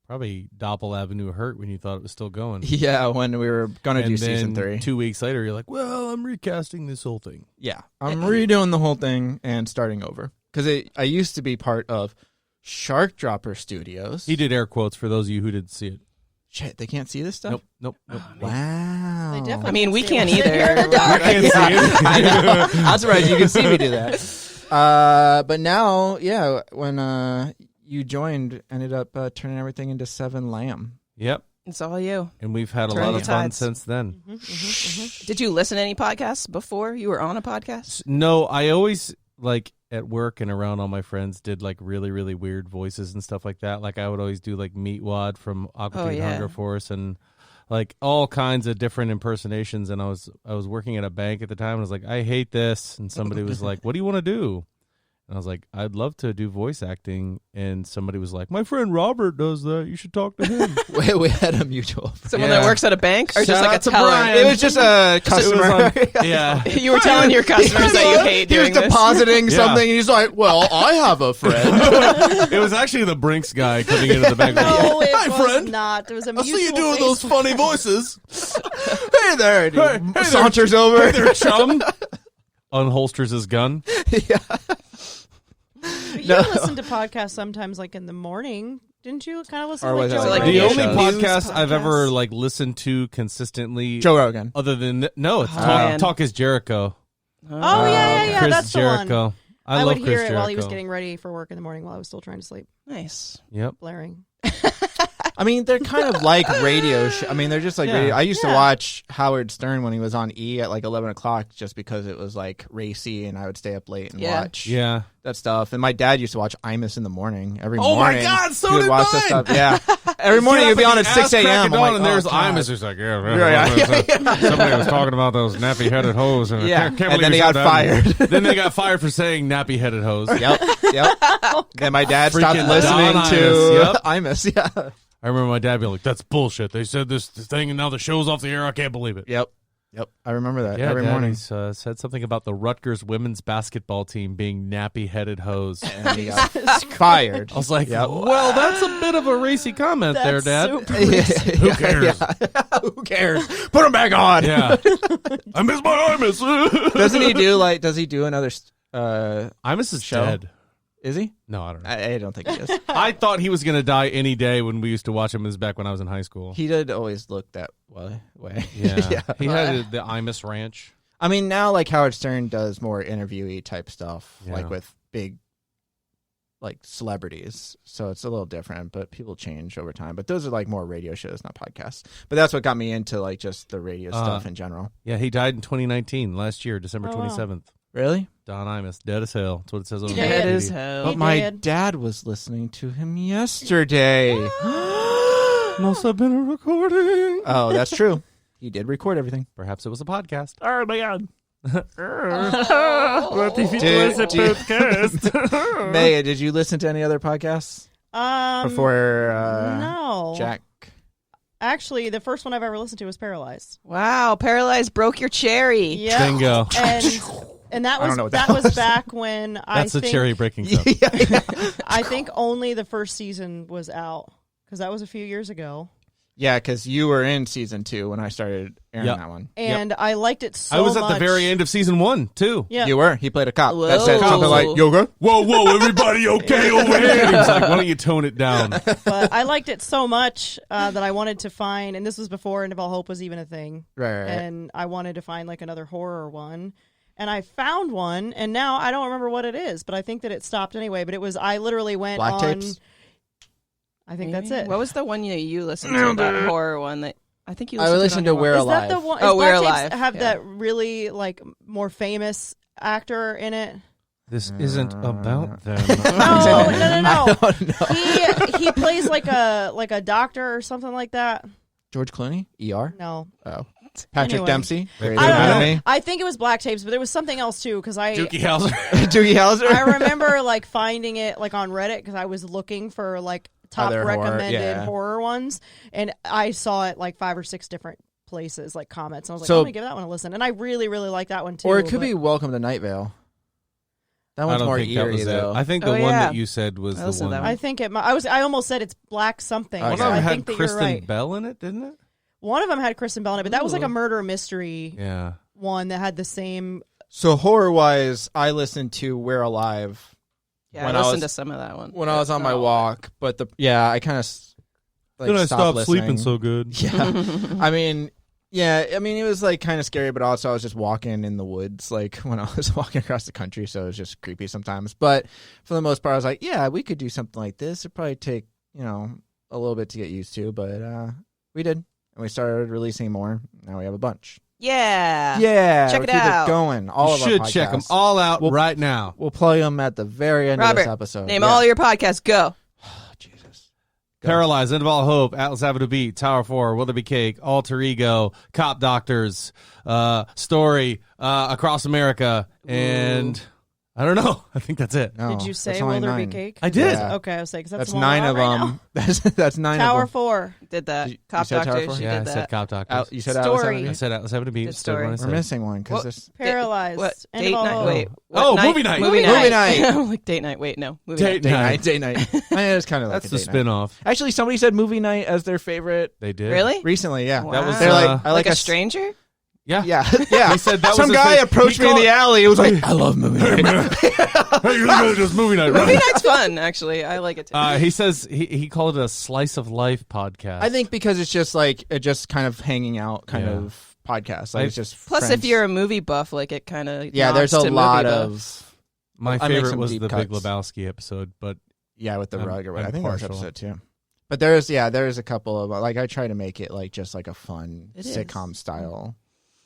[SPEAKER 1] probably Doppel Avenue Hurt when you thought it was still going.
[SPEAKER 4] Yeah, when we were going to do
[SPEAKER 1] And
[SPEAKER 4] season
[SPEAKER 1] then
[SPEAKER 4] 3.
[SPEAKER 1] 2 weeks later, you're like, well, I'm recasting this whole thing.
[SPEAKER 4] Yeah, I'm redoing the whole thing and starting over. Because I used to be part of Shark Dropper Studios.
[SPEAKER 1] He did air quotes for those of you who didn't see it.
[SPEAKER 4] Shit, they can't see this stuff?
[SPEAKER 1] Nope.
[SPEAKER 4] Wow.
[SPEAKER 6] They definitely
[SPEAKER 5] I mean, we
[SPEAKER 6] see
[SPEAKER 5] can't
[SPEAKER 6] what's in
[SPEAKER 5] either.
[SPEAKER 6] here in the dark.
[SPEAKER 1] Can't see it.
[SPEAKER 4] I know. I'm surprised you can see me do that. But now, yeah, when you joined, ended up turning everything into 7 Lamb.
[SPEAKER 1] Yep.
[SPEAKER 5] It's all you.
[SPEAKER 1] And we've had a
[SPEAKER 5] Turning
[SPEAKER 1] lot
[SPEAKER 5] the
[SPEAKER 1] of fun
[SPEAKER 5] tides.
[SPEAKER 1] since then.
[SPEAKER 5] Did you listen to any podcasts before you were on a podcast?
[SPEAKER 1] No, I always, like, at work and around all my friends did, like, really, really weird voices and stuff like that. Like, I would always do, like, Meatwad from Aqua Teen Hunger Force and, like, all kinds of different impersonations. And I was working at a bank at the time, and I was like, I hate this. And somebody was like, what do you want to do? And I was like, I'd love to do voice acting. And somebody was like, my friend Robert does that. You should talk to him.
[SPEAKER 4] We had a mutual friend.
[SPEAKER 5] Someone
[SPEAKER 1] Yeah.
[SPEAKER 5] that works at a bank, or
[SPEAKER 4] Shout
[SPEAKER 5] just like
[SPEAKER 4] out
[SPEAKER 5] a
[SPEAKER 4] to
[SPEAKER 5] teller?
[SPEAKER 4] Brian. It was just a customer.
[SPEAKER 1] Yeah.
[SPEAKER 5] You were telling your customers that you hate
[SPEAKER 4] He was
[SPEAKER 5] doing this.
[SPEAKER 4] depositing
[SPEAKER 1] Yeah.
[SPEAKER 4] something, and he's like, well, I have a friend.
[SPEAKER 1] It was actually the Brinks guy coming into the bank.
[SPEAKER 6] No, it
[SPEAKER 1] Hi,
[SPEAKER 6] was
[SPEAKER 1] friend.
[SPEAKER 6] not. There was a
[SPEAKER 1] I
[SPEAKER 6] mutual
[SPEAKER 1] see you doing those
[SPEAKER 6] Facebook-
[SPEAKER 1] funny voices.
[SPEAKER 4] Hey there. And he
[SPEAKER 1] Hey there.
[SPEAKER 4] saunters over.
[SPEAKER 1] Hey there, chum. Unholsters his gun.
[SPEAKER 6] But you
[SPEAKER 4] No.
[SPEAKER 6] listen to podcasts sometimes, like in the morning. Didn't you kind of listen
[SPEAKER 4] Or
[SPEAKER 6] to
[SPEAKER 4] was
[SPEAKER 6] like
[SPEAKER 4] it
[SPEAKER 6] Joe
[SPEAKER 4] like
[SPEAKER 1] The
[SPEAKER 5] radio
[SPEAKER 6] Rogan?
[SPEAKER 1] only
[SPEAKER 5] shows?
[SPEAKER 1] podcast
[SPEAKER 5] News
[SPEAKER 1] I've ever
[SPEAKER 5] podcasts?
[SPEAKER 1] like listened to consistently,
[SPEAKER 4] Joe Rogan.
[SPEAKER 1] other than it's
[SPEAKER 5] man.
[SPEAKER 1] Talk is Jericho.
[SPEAKER 6] Oh yeah,
[SPEAKER 1] Chris
[SPEAKER 6] that's the one.
[SPEAKER 1] Jericho. I
[SPEAKER 6] I
[SPEAKER 1] love
[SPEAKER 6] would
[SPEAKER 1] Chris
[SPEAKER 6] hear
[SPEAKER 1] Jericho.
[SPEAKER 6] it while he was getting ready for work in the morning while I was still trying to sleep,
[SPEAKER 5] Nice.
[SPEAKER 1] Yep.
[SPEAKER 6] blaring.
[SPEAKER 4] I mean, they're kind of like radio I mean, they're just like
[SPEAKER 1] Yeah.
[SPEAKER 4] radio. I used to
[SPEAKER 6] Yeah.
[SPEAKER 4] watch Howard Stern when he was on E! At like 11 o'clock just because it was like racy and I would stay up late and watch
[SPEAKER 1] Yeah.
[SPEAKER 4] that stuff. And my dad used to watch Imus in the morning. Every
[SPEAKER 1] Oh my
[SPEAKER 4] morning.
[SPEAKER 1] God, so
[SPEAKER 4] he would
[SPEAKER 1] did
[SPEAKER 4] watch that
[SPEAKER 1] mine.
[SPEAKER 4] stuff. Yeah. Every morning he'd be on at 6 a.m. I'm like,
[SPEAKER 1] and there's
[SPEAKER 4] oh, God.
[SPEAKER 1] Imus. He's like,
[SPEAKER 4] Yeah.
[SPEAKER 1] somebody was talking about those nappy-headed hoes. And
[SPEAKER 4] Yeah.
[SPEAKER 1] I can't
[SPEAKER 4] And
[SPEAKER 1] believe
[SPEAKER 4] then
[SPEAKER 1] you
[SPEAKER 4] he
[SPEAKER 1] said
[SPEAKER 4] got
[SPEAKER 1] that.
[SPEAKER 4] fired.
[SPEAKER 1] Then they got fired for saying nappy-headed hose.
[SPEAKER 4] Yep. Then my dad stopped
[SPEAKER 1] Freaking
[SPEAKER 4] listening
[SPEAKER 1] Don
[SPEAKER 4] to
[SPEAKER 1] Imus,
[SPEAKER 4] Imus. Yeah.
[SPEAKER 1] I remember my dad being like, that's bullshit. They said this thing and now the show's off the air. I can't believe it.
[SPEAKER 4] Yep. I remember that
[SPEAKER 1] Yeah,
[SPEAKER 4] every
[SPEAKER 1] Dad,
[SPEAKER 4] morning.
[SPEAKER 1] he's, said something about the Rutgers women's basketball team being nappy-headed hoes.
[SPEAKER 4] And he got fired.
[SPEAKER 1] I was like,
[SPEAKER 4] Yep.
[SPEAKER 1] well, that's a bit of a racy comment there,
[SPEAKER 6] That's
[SPEAKER 1] Dad.
[SPEAKER 6] super
[SPEAKER 1] Who cares?
[SPEAKER 4] Yeah. Who cares? Put him back on.
[SPEAKER 1] Yeah. I miss my Imus.
[SPEAKER 4] Doesn't he do like? Does he do another?
[SPEAKER 1] Imus is
[SPEAKER 4] Show?
[SPEAKER 1] dead.
[SPEAKER 4] Is he?
[SPEAKER 1] No, I don't know.
[SPEAKER 4] I don't think he is.
[SPEAKER 1] I thought he was going to die any day when we used to watch him. This is back when I was in high school.
[SPEAKER 4] He did always look that way.
[SPEAKER 1] Yeah. He had the Imus Ranch.
[SPEAKER 4] I mean, now like Howard Stern does more interviewee type stuff,
[SPEAKER 1] Yeah.
[SPEAKER 4] like with big, like celebrities. So it's a little different, but people change over time. But those are like more radio shows, not podcasts. But that's what got me into like just the radio stuff in general.
[SPEAKER 1] Yeah, he died in 2019, last year, December
[SPEAKER 6] Oh, wow.
[SPEAKER 1] 27th.
[SPEAKER 4] Really?
[SPEAKER 1] Don Imus, dead as hell. That's what it says on the
[SPEAKER 6] did?
[SPEAKER 5] Dead
[SPEAKER 1] DVD.
[SPEAKER 5] as hell.
[SPEAKER 4] But my
[SPEAKER 6] did.
[SPEAKER 4] dad was listening to him yesterday.
[SPEAKER 1] Must have been a recording.
[SPEAKER 4] Oh, that's true. He did record everything.
[SPEAKER 1] Perhaps it was a podcast.
[SPEAKER 4] Oh my god.
[SPEAKER 1] What if
[SPEAKER 4] it was a podcast? Megan, did you listen to any other podcasts before
[SPEAKER 6] no.
[SPEAKER 4] Jack?
[SPEAKER 6] Actually, the first one I've ever listened to was Paralyzed.
[SPEAKER 5] Wow, Paralyzed broke your cherry.
[SPEAKER 6] Yeah.
[SPEAKER 1] Bingo.
[SPEAKER 6] And that
[SPEAKER 4] I don't
[SPEAKER 6] was
[SPEAKER 4] know what
[SPEAKER 6] that
[SPEAKER 4] that
[SPEAKER 6] was back when
[SPEAKER 1] That's the cherry breaking stuff.
[SPEAKER 6] I think only the first season was out because that was a few years ago.
[SPEAKER 4] Yeah, because you were in season 2 when I started airing
[SPEAKER 1] Yep.
[SPEAKER 4] that one.
[SPEAKER 6] And I liked it so
[SPEAKER 1] I was
[SPEAKER 6] much.
[SPEAKER 1] at the very end of season 1 too.
[SPEAKER 6] Yeah.
[SPEAKER 4] You were. He played a cop.
[SPEAKER 5] Whoa.
[SPEAKER 4] That said something like, "Yoga."
[SPEAKER 1] Whoa, everybody okay over here? He was like, why don't you tone it down?
[SPEAKER 6] But I liked it so much that I wanted to find, and this was before End of All Hope was even a thing.
[SPEAKER 4] Right.
[SPEAKER 6] And I wanted to find like another horror one. And I found one, and now I don't remember what it is, but I think that it stopped anyway. But it was, I literally went
[SPEAKER 4] Black
[SPEAKER 6] on.
[SPEAKER 4] tapes?
[SPEAKER 6] I think that's it.
[SPEAKER 5] What was the one you listened to? That horror one that I think you listened
[SPEAKER 4] I listened
[SPEAKER 5] to.
[SPEAKER 4] to
[SPEAKER 5] on your
[SPEAKER 4] We're
[SPEAKER 6] Is
[SPEAKER 4] Alive.
[SPEAKER 6] that the one?
[SPEAKER 5] Oh,
[SPEAKER 6] is
[SPEAKER 5] We're
[SPEAKER 6] Black Tapes
[SPEAKER 5] Alive,
[SPEAKER 6] have
[SPEAKER 5] yeah.
[SPEAKER 6] that really like more famous actor in it?
[SPEAKER 1] This isn't about them.
[SPEAKER 6] No.
[SPEAKER 4] I don't know.
[SPEAKER 6] He plays like a doctor or something like that.
[SPEAKER 4] George Clooney? ER?
[SPEAKER 6] No,
[SPEAKER 4] Oh. Patrick
[SPEAKER 6] Anyway.
[SPEAKER 4] Dempsey? Very
[SPEAKER 6] I
[SPEAKER 4] good
[SPEAKER 6] don't know.
[SPEAKER 4] enemy.
[SPEAKER 6] I think it was Black Tapes, but there was something else too because
[SPEAKER 1] Dookie Howser.
[SPEAKER 4] Doogie Howser?
[SPEAKER 6] I remember like finding it like on Reddit because I was looking for like top
[SPEAKER 4] Other horror,
[SPEAKER 6] recommended
[SPEAKER 4] yeah.
[SPEAKER 6] horror ones, and I saw it like 5 or 6 different places, like comments. And I was like,
[SPEAKER 4] So-
[SPEAKER 6] I'm gonna give that one a listen, and I really, really like that one too.
[SPEAKER 4] Or it could
[SPEAKER 6] but-
[SPEAKER 4] be Welcome to Night Vale. That
[SPEAKER 1] I
[SPEAKER 4] one's
[SPEAKER 1] don't
[SPEAKER 4] more
[SPEAKER 1] think that
[SPEAKER 4] eerie,
[SPEAKER 1] was
[SPEAKER 4] though.
[SPEAKER 1] it. I think the
[SPEAKER 5] Oh,
[SPEAKER 1] one
[SPEAKER 5] yeah.
[SPEAKER 1] that you said was
[SPEAKER 5] I
[SPEAKER 1] the
[SPEAKER 5] listened to
[SPEAKER 1] one.
[SPEAKER 5] that
[SPEAKER 6] I think it. I almost said it's Black something.
[SPEAKER 4] Okay.
[SPEAKER 1] One
[SPEAKER 6] So
[SPEAKER 1] of
[SPEAKER 6] I
[SPEAKER 1] them
[SPEAKER 6] think
[SPEAKER 1] had
[SPEAKER 6] that you're
[SPEAKER 1] Kristen
[SPEAKER 6] right.
[SPEAKER 1] Bell in it, didn't it?
[SPEAKER 6] One of them had Kristen Bell in it, but that was like a
[SPEAKER 5] Ooh.
[SPEAKER 6] murder mystery
[SPEAKER 1] Yeah.
[SPEAKER 6] one that had the same.
[SPEAKER 4] So horror-wise, I listened to We're Alive
[SPEAKER 5] Yeah,
[SPEAKER 4] when
[SPEAKER 5] I
[SPEAKER 4] I
[SPEAKER 5] listened
[SPEAKER 4] was-
[SPEAKER 5] to some of that one.
[SPEAKER 4] when I was on my
[SPEAKER 5] Oh.
[SPEAKER 4] walk. But I kind of stopped listening.
[SPEAKER 1] good.
[SPEAKER 4] Yeah. I mean, it was like kind of scary, but also I was just walking in the woods, like when I was walking across the country, so it was just creepy sometimes. But for the most part, I was like, yeah, we could do something like this. It'd probably take, a little bit to get used to, but we did. And we started releasing more. Now we have a bunch.
[SPEAKER 5] Yeah.
[SPEAKER 4] Yeah.
[SPEAKER 5] Check
[SPEAKER 4] we'll
[SPEAKER 5] it
[SPEAKER 4] keep
[SPEAKER 5] out.
[SPEAKER 4] It going. All
[SPEAKER 1] You
[SPEAKER 4] of
[SPEAKER 1] should
[SPEAKER 4] our
[SPEAKER 1] check them
[SPEAKER 4] podcasts.
[SPEAKER 1] all out
[SPEAKER 4] Well-
[SPEAKER 1] right now.
[SPEAKER 4] We'll play them at the very end of
[SPEAKER 5] Robert,
[SPEAKER 4] this episode.
[SPEAKER 5] Name
[SPEAKER 4] Yeah.
[SPEAKER 5] all your podcasts. Go.
[SPEAKER 4] Oh, Jesus. Go.
[SPEAKER 1] Paralyzed, End of All Hope, Atlas Avenue Beat, Tower 4, Will There Be Cake, Alter Ego, Cop Doctors, Story, Across America, and I don't know. I think that's it.
[SPEAKER 4] No,
[SPEAKER 6] Did you say
[SPEAKER 4] that's
[SPEAKER 6] Will
[SPEAKER 4] only
[SPEAKER 6] There
[SPEAKER 4] 9.
[SPEAKER 6] Be Cake?
[SPEAKER 1] I did.
[SPEAKER 4] Yeah.
[SPEAKER 6] Okay, I was saying because
[SPEAKER 4] That's
[SPEAKER 6] that's the one
[SPEAKER 4] 9
[SPEAKER 6] I'm
[SPEAKER 4] of
[SPEAKER 6] on right
[SPEAKER 4] them. That's 9
[SPEAKER 6] now. Tower
[SPEAKER 4] of them.
[SPEAKER 6] 4.
[SPEAKER 5] Did that.
[SPEAKER 4] You
[SPEAKER 5] Cop
[SPEAKER 4] said Tower
[SPEAKER 5] Doctors.
[SPEAKER 4] four?
[SPEAKER 5] She
[SPEAKER 1] Yeah, I
[SPEAKER 5] did
[SPEAKER 1] said
[SPEAKER 5] that.
[SPEAKER 1] Cop Doctors.
[SPEAKER 4] You said
[SPEAKER 6] Story.
[SPEAKER 4] Atlas
[SPEAKER 1] I
[SPEAKER 4] Avenue?
[SPEAKER 1] said Atlas Avenue Beat.
[SPEAKER 5] Good story.
[SPEAKER 1] That's
[SPEAKER 4] We're
[SPEAKER 1] it.
[SPEAKER 4] missing one because
[SPEAKER 5] What?
[SPEAKER 4] this.
[SPEAKER 6] Paralyzed.
[SPEAKER 5] What?
[SPEAKER 6] End
[SPEAKER 5] Date
[SPEAKER 6] of all
[SPEAKER 5] night?
[SPEAKER 6] hope.
[SPEAKER 5] Wait.
[SPEAKER 1] Oh,
[SPEAKER 5] what
[SPEAKER 1] movie night.
[SPEAKER 4] Movie night.
[SPEAKER 5] I'm like date night. Wait, no. Movie
[SPEAKER 1] Date
[SPEAKER 5] night.
[SPEAKER 4] Date night. I mean, it's kind of like
[SPEAKER 1] That's
[SPEAKER 4] a
[SPEAKER 1] the
[SPEAKER 4] date night.
[SPEAKER 1] spin-off.
[SPEAKER 4] Actually, somebody said movie night as their favorite
[SPEAKER 1] They did.
[SPEAKER 5] Really?
[SPEAKER 4] recently. Yeah,
[SPEAKER 5] That was,
[SPEAKER 4] they're like,
[SPEAKER 1] uh,
[SPEAKER 4] I
[SPEAKER 5] Like a
[SPEAKER 4] s-
[SPEAKER 5] stranger?
[SPEAKER 1] Yeah.
[SPEAKER 4] Yeah, yeah.
[SPEAKER 1] He said that
[SPEAKER 4] Some
[SPEAKER 1] was his
[SPEAKER 4] guy
[SPEAKER 1] thing.
[SPEAKER 4] approached
[SPEAKER 1] He
[SPEAKER 4] me in the
[SPEAKER 1] called-
[SPEAKER 4] alley. He was like, "I love movie night."
[SPEAKER 1] Hey, you're gonna just movie night,
[SPEAKER 5] Movie
[SPEAKER 1] right?
[SPEAKER 5] night's fun, actually. I like it too.
[SPEAKER 1] He says he called it a slice of life podcast.
[SPEAKER 4] I think because it's just like just kind of hanging out kind
[SPEAKER 1] Yeah.
[SPEAKER 4] of podcast. Like it's just
[SPEAKER 5] Plus,
[SPEAKER 4] friends.
[SPEAKER 5] if you're a movie buff, like it kind of
[SPEAKER 4] there's a lot of
[SPEAKER 1] my
[SPEAKER 4] I make
[SPEAKER 1] favorite
[SPEAKER 4] some
[SPEAKER 1] was
[SPEAKER 4] deep
[SPEAKER 1] the Big
[SPEAKER 4] cuts.
[SPEAKER 1] Lebowski episode, but
[SPEAKER 4] with the
[SPEAKER 1] I'm-
[SPEAKER 4] rug or whatever. I
[SPEAKER 1] I'm
[SPEAKER 4] think that was
[SPEAKER 1] partial.
[SPEAKER 4] episode 2. But there's a couple of like I try to make it like just like a fun
[SPEAKER 5] It is.
[SPEAKER 4] sitcom style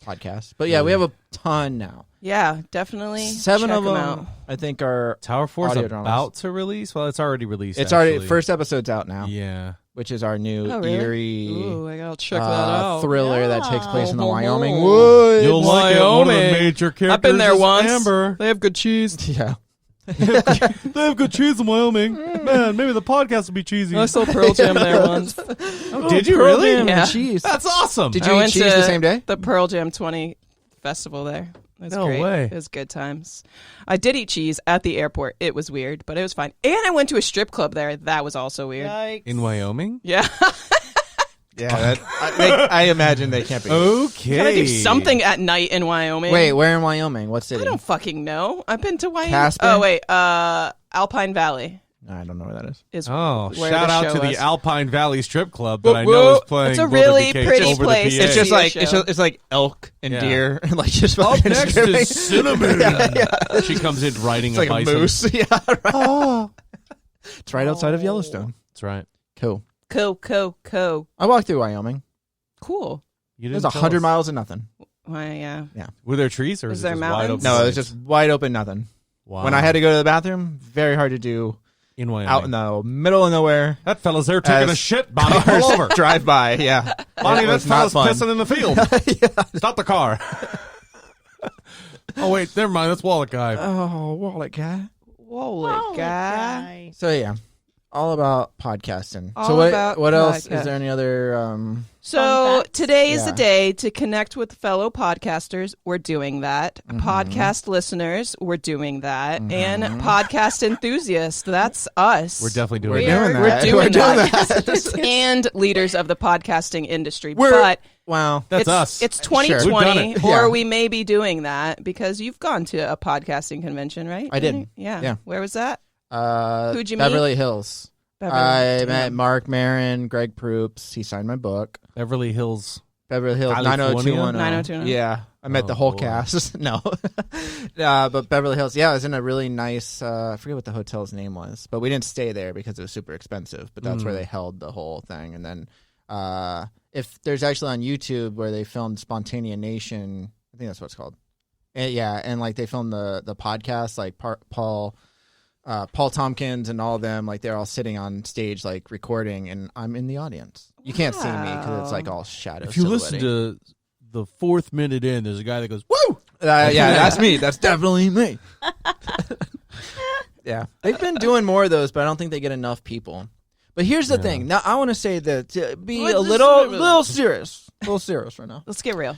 [SPEAKER 4] podcast. But yeah, we have a ton now.
[SPEAKER 5] Yeah, definitely.
[SPEAKER 4] 7
[SPEAKER 5] check
[SPEAKER 4] of
[SPEAKER 5] 'em
[SPEAKER 4] them,
[SPEAKER 5] out.
[SPEAKER 4] I think, are
[SPEAKER 1] Tower 4 is
[SPEAKER 4] Audio
[SPEAKER 1] about
[SPEAKER 4] dramas.
[SPEAKER 1] to release. Well, it's already released.
[SPEAKER 4] it's already
[SPEAKER 1] actually.
[SPEAKER 4] first episode's out now,
[SPEAKER 1] Yeah.
[SPEAKER 4] which is our new
[SPEAKER 5] Oh, really?
[SPEAKER 4] eerie
[SPEAKER 5] Ooh, I gotta check that out.
[SPEAKER 4] thriller that takes place in the
[SPEAKER 5] Yeah.
[SPEAKER 4] Wyoming woods.
[SPEAKER 1] You'll like it. One of the
[SPEAKER 5] Wyoming.
[SPEAKER 1] major characters
[SPEAKER 5] I've been there
[SPEAKER 1] is
[SPEAKER 5] once.
[SPEAKER 1] Amber.
[SPEAKER 5] They have good cheese.
[SPEAKER 4] Yeah.
[SPEAKER 1] They have good cheese in Wyoming. Man, maybe the podcast will be cheesy.
[SPEAKER 5] I saw Pearl Jam there once.
[SPEAKER 1] Oh, did you
[SPEAKER 4] Pearl
[SPEAKER 1] really?
[SPEAKER 4] Jam and
[SPEAKER 5] Yeah.
[SPEAKER 4] cheese.
[SPEAKER 1] That's awesome.
[SPEAKER 4] Did
[SPEAKER 5] I
[SPEAKER 4] you eat
[SPEAKER 5] went
[SPEAKER 4] cheese
[SPEAKER 5] to
[SPEAKER 4] the same day?
[SPEAKER 5] The Pearl Jam 20 festival there. It was
[SPEAKER 1] No
[SPEAKER 5] great.
[SPEAKER 1] way.
[SPEAKER 5] It was good times. I did eat cheese at the airport. It was weird, but it was fine. And I went to a strip club there. That was also weird.
[SPEAKER 6] Yikes.
[SPEAKER 1] In Wyoming?
[SPEAKER 5] Yeah.
[SPEAKER 4] Yeah, I imagine they can't be.
[SPEAKER 1] Okay.
[SPEAKER 5] Gotta do something at night in Wyoming.
[SPEAKER 4] Wait, where in Wyoming? What city?
[SPEAKER 5] I don't fucking know. I've been to Wyoming.
[SPEAKER 4] Casper?
[SPEAKER 5] Oh, wait. Alpine Valley
[SPEAKER 4] I don't know where that is.
[SPEAKER 5] is
[SPEAKER 1] Oh,
[SPEAKER 5] where
[SPEAKER 1] shout
[SPEAKER 5] the
[SPEAKER 1] out
[SPEAKER 5] show
[SPEAKER 1] to the
[SPEAKER 5] was.
[SPEAKER 1] Alpine Valley Strip Club that
[SPEAKER 5] Whoop,
[SPEAKER 1] I know is
[SPEAKER 5] whoop.
[SPEAKER 1] playing.
[SPEAKER 5] It's a
[SPEAKER 1] Will There Be
[SPEAKER 5] really
[SPEAKER 1] Cake
[SPEAKER 5] pretty
[SPEAKER 1] over
[SPEAKER 5] place.
[SPEAKER 1] The PA.
[SPEAKER 4] It's just
[SPEAKER 5] see a
[SPEAKER 4] like
[SPEAKER 5] show.
[SPEAKER 4] it's like elk and
[SPEAKER 1] Yeah.
[SPEAKER 4] deer and like just
[SPEAKER 1] Up
[SPEAKER 4] fucking
[SPEAKER 1] next
[SPEAKER 4] stripping.
[SPEAKER 1] is cinnamon. She comes in riding
[SPEAKER 4] It's like a
[SPEAKER 1] bison.
[SPEAKER 4] moose. Yeah, right. Oh. It's right outside of Yellowstone.
[SPEAKER 1] That's right.
[SPEAKER 4] Cool.
[SPEAKER 5] Co.
[SPEAKER 4] I walked through Wyoming.
[SPEAKER 5] Cool.
[SPEAKER 1] You
[SPEAKER 4] It was
[SPEAKER 1] didn't tell
[SPEAKER 4] 100
[SPEAKER 1] us.
[SPEAKER 4] miles of nothing.
[SPEAKER 5] Why, yeah.
[SPEAKER 1] Were there trees or
[SPEAKER 5] Was
[SPEAKER 1] is
[SPEAKER 5] there
[SPEAKER 1] it just wide
[SPEAKER 5] mountains?
[SPEAKER 1] open?
[SPEAKER 4] No, it was
[SPEAKER 1] place?
[SPEAKER 4] just wide open nothing.
[SPEAKER 1] Wow.
[SPEAKER 4] When I had to go to the bathroom, very hard to do
[SPEAKER 1] in Wyoming.
[SPEAKER 4] out in the middle of nowhere.
[SPEAKER 1] That fella's there taking
[SPEAKER 4] As
[SPEAKER 1] a shit, Bonnie.
[SPEAKER 4] Cars
[SPEAKER 1] Pull over.
[SPEAKER 4] drive by, yeah.
[SPEAKER 1] Bonnie,
[SPEAKER 4] It
[SPEAKER 1] that
[SPEAKER 4] was not
[SPEAKER 1] fella's
[SPEAKER 4] fun.
[SPEAKER 1] pissing in the field. Stop the car. Oh, wait, never mind. That's Wallet Guy.
[SPEAKER 4] Oh, wallet guy.
[SPEAKER 5] Whoa,
[SPEAKER 6] Oh,
[SPEAKER 5] guy.
[SPEAKER 6] guy.
[SPEAKER 4] So yeah, All about podcasting.
[SPEAKER 5] All
[SPEAKER 4] so what?
[SPEAKER 5] about
[SPEAKER 4] What else?
[SPEAKER 5] podcast.
[SPEAKER 4] Is there any other?
[SPEAKER 5] So
[SPEAKER 6] Fun facts?
[SPEAKER 5] today is
[SPEAKER 4] Yeah.
[SPEAKER 5] the day to connect with fellow podcasters. We're doing that. Podcast listeners, we're doing that. And podcast enthusiasts, that's us.
[SPEAKER 1] We're definitely doing
[SPEAKER 4] We're
[SPEAKER 1] that.
[SPEAKER 4] doing
[SPEAKER 5] We're
[SPEAKER 4] that.
[SPEAKER 5] doing
[SPEAKER 4] We're doing
[SPEAKER 5] that.
[SPEAKER 4] that.
[SPEAKER 5] And leaders of the podcasting industry.
[SPEAKER 4] We're-
[SPEAKER 5] but
[SPEAKER 4] Wow.
[SPEAKER 1] That's
[SPEAKER 5] it's,
[SPEAKER 1] us.
[SPEAKER 5] It's
[SPEAKER 4] Sure. We've
[SPEAKER 5] 2020,
[SPEAKER 4] done it.
[SPEAKER 5] or
[SPEAKER 4] Yeah.
[SPEAKER 5] we may be doing that because you've gone to a podcasting convention, right?
[SPEAKER 4] I did.
[SPEAKER 5] Yeah.
[SPEAKER 4] Yeah.
[SPEAKER 5] Where was that?
[SPEAKER 4] Who'd
[SPEAKER 5] you meet?
[SPEAKER 4] Beverly Hills.
[SPEAKER 5] Beverly.
[SPEAKER 4] I met Mark Maron, Greg Proops. He signed my book.
[SPEAKER 1] Beverly Hills.
[SPEAKER 4] Beverly Hills,
[SPEAKER 1] California?
[SPEAKER 4] 90210.
[SPEAKER 5] 90210.
[SPEAKER 4] Yeah. I met
[SPEAKER 1] Oh,
[SPEAKER 4] the whole
[SPEAKER 1] boy.
[SPEAKER 4] cast. No. But Beverly Hills. Yeah, I was in a really nice, I forget what the hotel's name was, but we didn't stay there because it was super expensive. But that's where they held the whole thing. And then if there's actually on YouTube where they filmed Spontanea Nation, I think that's what it's called. And, yeah, and like they filmed the podcast, like Paul Tompkins and all of them, like they're all sitting on stage, like recording, and I'm in the audience. You can't see me because it's like all shadow.
[SPEAKER 1] If you listen
[SPEAKER 4] silhouetting.
[SPEAKER 1] to the 4th minute in, there's a guy that goes, "Woo!"
[SPEAKER 4] yeah, that's me. That's definitely me. Yeah, they've been doing more of those, but I don't think they get enough people. But here's the thing. Now I want to say that to be
[SPEAKER 5] What
[SPEAKER 4] a
[SPEAKER 5] is
[SPEAKER 4] little serious right now.
[SPEAKER 5] Let's get real.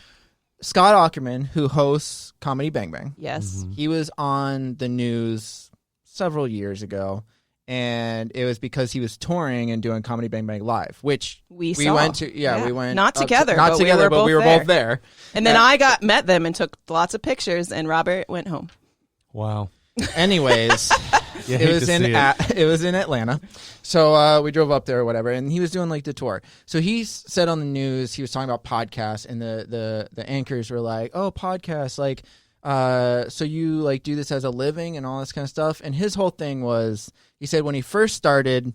[SPEAKER 4] Scott Aukerman, who hosts Comedy Bang Bang,
[SPEAKER 5] Yes.
[SPEAKER 4] he was on the news several years ago, and it was because he was touring and doing Comedy Bang Bang Live, which
[SPEAKER 5] We
[SPEAKER 4] we
[SPEAKER 5] saw.
[SPEAKER 4] went to. Yeah, we went
[SPEAKER 5] Not
[SPEAKER 4] up
[SPEAKER 5] together,
[SPEAKER 4] not
[SPEAKER 5] but we
[SPEAKER 4] together,
[SPEAKER 5] were
[SPEAKER 4] but
[SPEAKER 5] both
[SPEAKER 4] we were
[SPEAKER 5] there.
[SPEAKER 4] both there.
[SPEAKER 5] And then I met them and took lots of pictures, and Robert went home.
[SPEAKER 1] Wow.
[SPEAKER 4] Anyways,
[SPEAKER 1] You hate to see it.
[SPEAKER 4] it was in Atlanta, so we drove up there or whatever, and he was doing like the tour. So he said on the news, he was talking about podcasts, and the anchors were like, "Oh, podcasts, like, so you like do this as a living and all this kind of stuff." And his whole thing was, he said when he first started,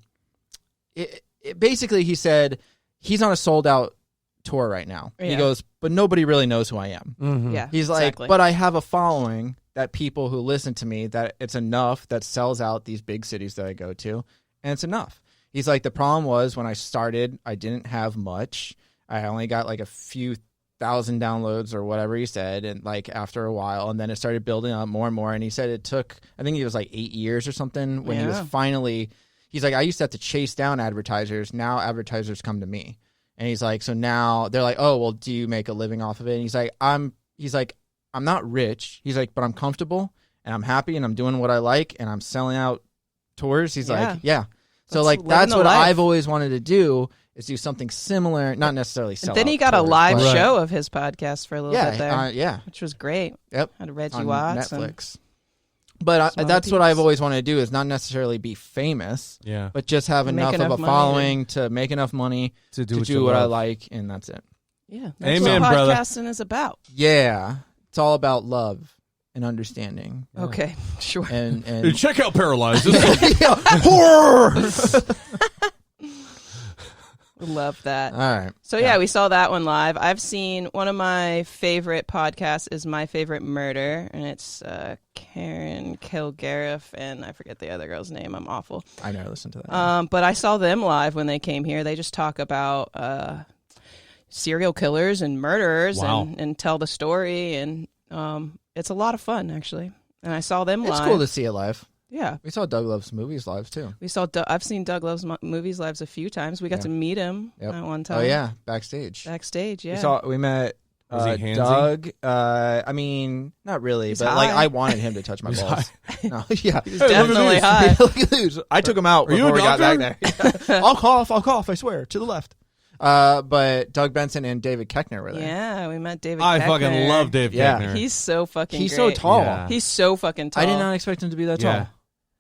[SPEAKER 4] basically he said he's on a sold out tour right now.
[SPEAKER 5] Yeah.
[SPEAKER 4] He goes, but nobody really knows who I am.
[SPEAKER 1] Mhm.
[SPEAKER 5] Yeah.
[SPEAKER 4] He's like,
[SPEAKER 5] exactly.
[SPEAKER 4] but I have a following that people who listen to me, that it's enough that sells out these big cities that I go to, and it's enough. He's like, the problem was when I started, I didn't have much. I only got like a few thousand downloads or whatever he said, and like after a while, and then it started building up more and more. And he said it took, I think it was like 8 years or something when he was
[SPEAKER 5] Yeah.
[SPEAKER 4] finally. He's like, I used to have to chase down advertisers. Now advertisers come to me, and he's like, so now they're like, oh well, do you make a living off of it? And he's like, I'm not rich. He's like, but I'm comfortable and I'm happy and I'm doing what I like and I'm selling out tours. He's
[SPEAKER 5] Yeah.
[SPEAKER 4] like, yeah. So
[SPEAKER 5] That's
[SPEAKER 4] like
[SPEAKER 5] living
[SPEAKER 4] that's
[SPEAKER 5] the
[SPEAKER 4] what
[SPEAKER 5] life.
[SPEAKER 4] I've always wanted to do, is do something similar, not necessarily sell.
[SPEAKER 5] And then he
[SPEAKER 4] out
[SPEAKER 5] got a
[SPEAKER 4] tours,
[SPEAKER 5] live
[SPEAKER 4] but-
[SPEAKER 5] show of his podcast for a little bit there,
[SPEAKER 4] yeah,
[SPEAKER 5] which was great.
[SPEAKER 4] yep.
[SPEAKER 5] Had Reggie
[SPEAKER 4] On
[SPEAKER 5] Watts. And
[SPEAKER 4] Netflix. But
[SPEAKER 5] some other
[SPEAKER 4] that's what I've
[SPEAKER 5] peeps.
[SPEAKER 4] always wanted to do, is not necessarily be famous,
[SPEAKER 1] Yeah.
[SPEAKER 4] but just have
[SPEAKER 5] Make
[SPEAKER 4] enough of
[SPEAKER 5] enough
[SPEAKER 4] a
[SPEAKER 5] money
[SPEAKER 4] following to make enough money
[SPEAKER 1] To
[SPEAKER 4] to
[SPEAKER 1] do
[SPEAKER 4] do
[SPEAKER 1] what,
[SPEAKER 4] what I
[SPEAKER 1] love.
[SPEAKER 4] like, and that's it.
[SPEAKER 5] yeah, that's
[SPEAKER 1] Amen,
[SPEAKER 5] what
[SPEAKER 1] brother.
[SPEAKER 5] podcasting is about.
[SPEAKER 4] Yeah, it's all about love and understanding.
[SPEAKER 5] Okay, sure.
[SPEAKER 4] And
[SPEAKER 1] Hey, check out Paralyzed. This is-
[SPEAKER 4] yeah, horror.
[SPEAKER 5] Love that.
[SPEAKER 4] All right.
[SPEAKER 5] So yeah, we saw that one live. I've seen one of my favorite podcasts is My Favorite Murder, and it's Karen Kilgariff, and I forget the other girl's name. I'm awful.
[SPEAKER 4] I never listened to that.
[SPEAKER 5] But I saw them live when they came here. They just talk about serial killers and murderers
[SPEAKER 1] Wow.
[SPEAKER 5] and tell the story, and it's a lot of fun actually. And I saw them
[SPEAKER 4] It's
[SPEAKER 5] live.
[SPEAKER 4] cool to see it live.
[SPEAKER 5] Yeah.
[SPEAKER 4] We saw Doug Loves Movies live too.
[SPEAKER 5] We saw. I've seen Doug Loves Movies lives a few times. We got to meet him
[SPEAKER 4] Yep.
[SPEAKER 5] at one time.
[SPEAKER 4] Oh yeah, backstage.
[SPEAKER 5] backstage. Yeah,
[SPEAKER 4] We met
[SPEAKER 1] Was he handsy?
[SPEAKER 4] Doug. I mean, not really,
[SPEAKER 5] He's
[SPEAKER 4] but like
[SPEAKER 5] high.
[SPEAKER 4] I wanted him to touch my
[SPEAKER 1] He's
[SPEAKER 4] balls. No, yeah,
[SPEAKER 5] He's definitely high.
[SPEAKER 4] Look at these. I took him out
[SPEAKER 1] Are you
[SPEAKER 4] before
[SPEAKER 1] a
[SPEAKER 4] we got back
[SPEAKER 1] doctor?
[SPEAKER 4] there. I'll cough. I swear, to the left. But Doug Benson and David Koechner were there.
[SPEAKER 5] Yeah, we met David.
[SPEAKER 1] I
[SPEAKER 5] Koechner.
[SPEAKER 1] fucking love Dave
[SPEAKER 4] Yeah.
[SPEAKER 1] Koechner.
[SPEAKER 5] He's so fucking.
[SPEAKER 4] He's
[SPEAKER 5] great.
[SPEAKER 4] so tall.
[SPEAKER 1] Yeah.
[SPEAKER 5] He's so fucking tall.
[SPEAKER 4] I did not expect him to be that
[SPEAKER 1] Yeah.
[SPEAKER 4] tall.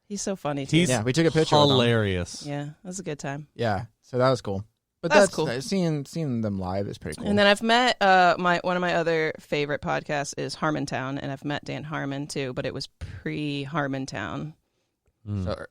[SPEAKER 5] He's so funny too.
[SPEAKER 1] He's
[SPEAKER 4] Yeah, we took a picture with him.
[SPEAKER 1] hilarious.
[SPEAKER 5] Yeah, that was a good time.
[SPEAKER 4] Yeah, so that was cool. But
[SPEAKER 5] That's
[SPEAKER 4] that's
[SPEAKER 5] cool.
[SPEAKER 4] Seeing them live is pretty cool.
[SPEAKER 5] And then I've met one of my other favorite podcasts is Harmontown, and I've met Dan Harmon too, but it was pre Harmontown.
[SPEAKER 1] Mm.
[SPEAKER 4] So,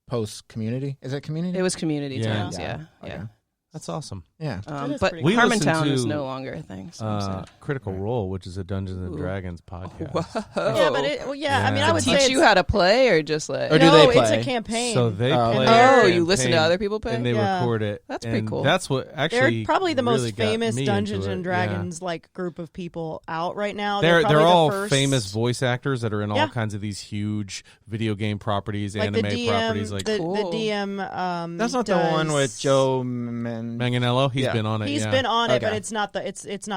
[SPEAKER 4] post Community, is it Community?
[SPEAKER 5] It was Community
[SPEAKER 1] Yeah.
[SPEAKER 5] Times. Yeah,
[SPEAKER 4] Okay.
[SPEAKER 5] yeah.
[SPEAKER 1] That's awesome.
[SPEAKER 4] Yeah.
[SPEAKER 6] That is
[SPEAKER 5] But
[SPEAKER 6] pretty cool.
[SPEAKER 1] We
[SPEAKER 5] Harmontown
[SPEAKER 1] listened
[SPEAKER 5] is
[SPEAKER 1] to,
[SPEAKER 5] no longer a thing. So I'm sad.
[SPEAKER 1] Critical Role, which is a Dungeons and Dragons podcast.
[SPEAKER 5] Whoa.
[SPEAKER 6] Yeah, but I mean, I would
[SPEAKER 5] teach
[SPEAKER 6] say
[SPEAKER 5] you how to play or just like.
[SPEAKER 4] Or do
[SPEAKER 6] no,
[SPEAKER 4] they
[SPEAKER 6] it's
[SPEAKER 4] play?
[SPEAKER 6] a campaign.
[SPEAKER 1] So they
[SPEAKER 4] Oh,
[SPEAKER 1] play.
[SPEAKER 6] okay.
[SPEAKER 5] Oh,
[SPEAKER 1] a
[SPEAKER 5] you listen to
[SPEAKER 1] campaign,
[SPEAKER 5] other people play?
[SPEAKER 1] and they
[SPEAKER 6] Yeah.
[SPEAKER 1] record it.
[SPEAKER 5] That's pretty
[SPEAKER 1] and
[SPEAKER 5] cool.
[SPEAKER 1] That's what actually
[SPEAKER 6] They're probably the most
[SPEAKER 1] really got
[SPEAKER 6] famous
[SPEAKER 1] me
[SPEAKER 6] Dungeons
[SPEAKER 1] into
[SPEAKER 6] and
[SPEAKER 1] it.
[SPEAKER 6] Dragons like group of people out right now.
[SPEAKER 1] They're
[SPEAKER 6] probably
[SPEAKER 1] all
[SPEAKER 6] the first,
[SPEAKER 1] famous voice actors that are in all
[SPEAKER 6] Yeah.
[SPEAKER 1] kinds of these huge video game properties,
[SPEAKER 6] like
[SPEAKER 1] anime
[SPEAKER 6] the DM,
[SPEAKER 1] properties. Like
[SPEAKER 6] the
[SPEAKER 5] Cool.
[SPEAKER 6] DM.
[SPEAKER 4] That's not the one with Joe
[SPEAKER 1] Manganiello, he's
[SPEAKER 4] Yeah.
[SPEAKER 1] been on it.
[SPEAKER 6] He's
[SPEAKER 1] yeah.
[SPEAKER 6] been on it,
[SPEAKER 4] Okay.
[SPEAKER 6] but it's not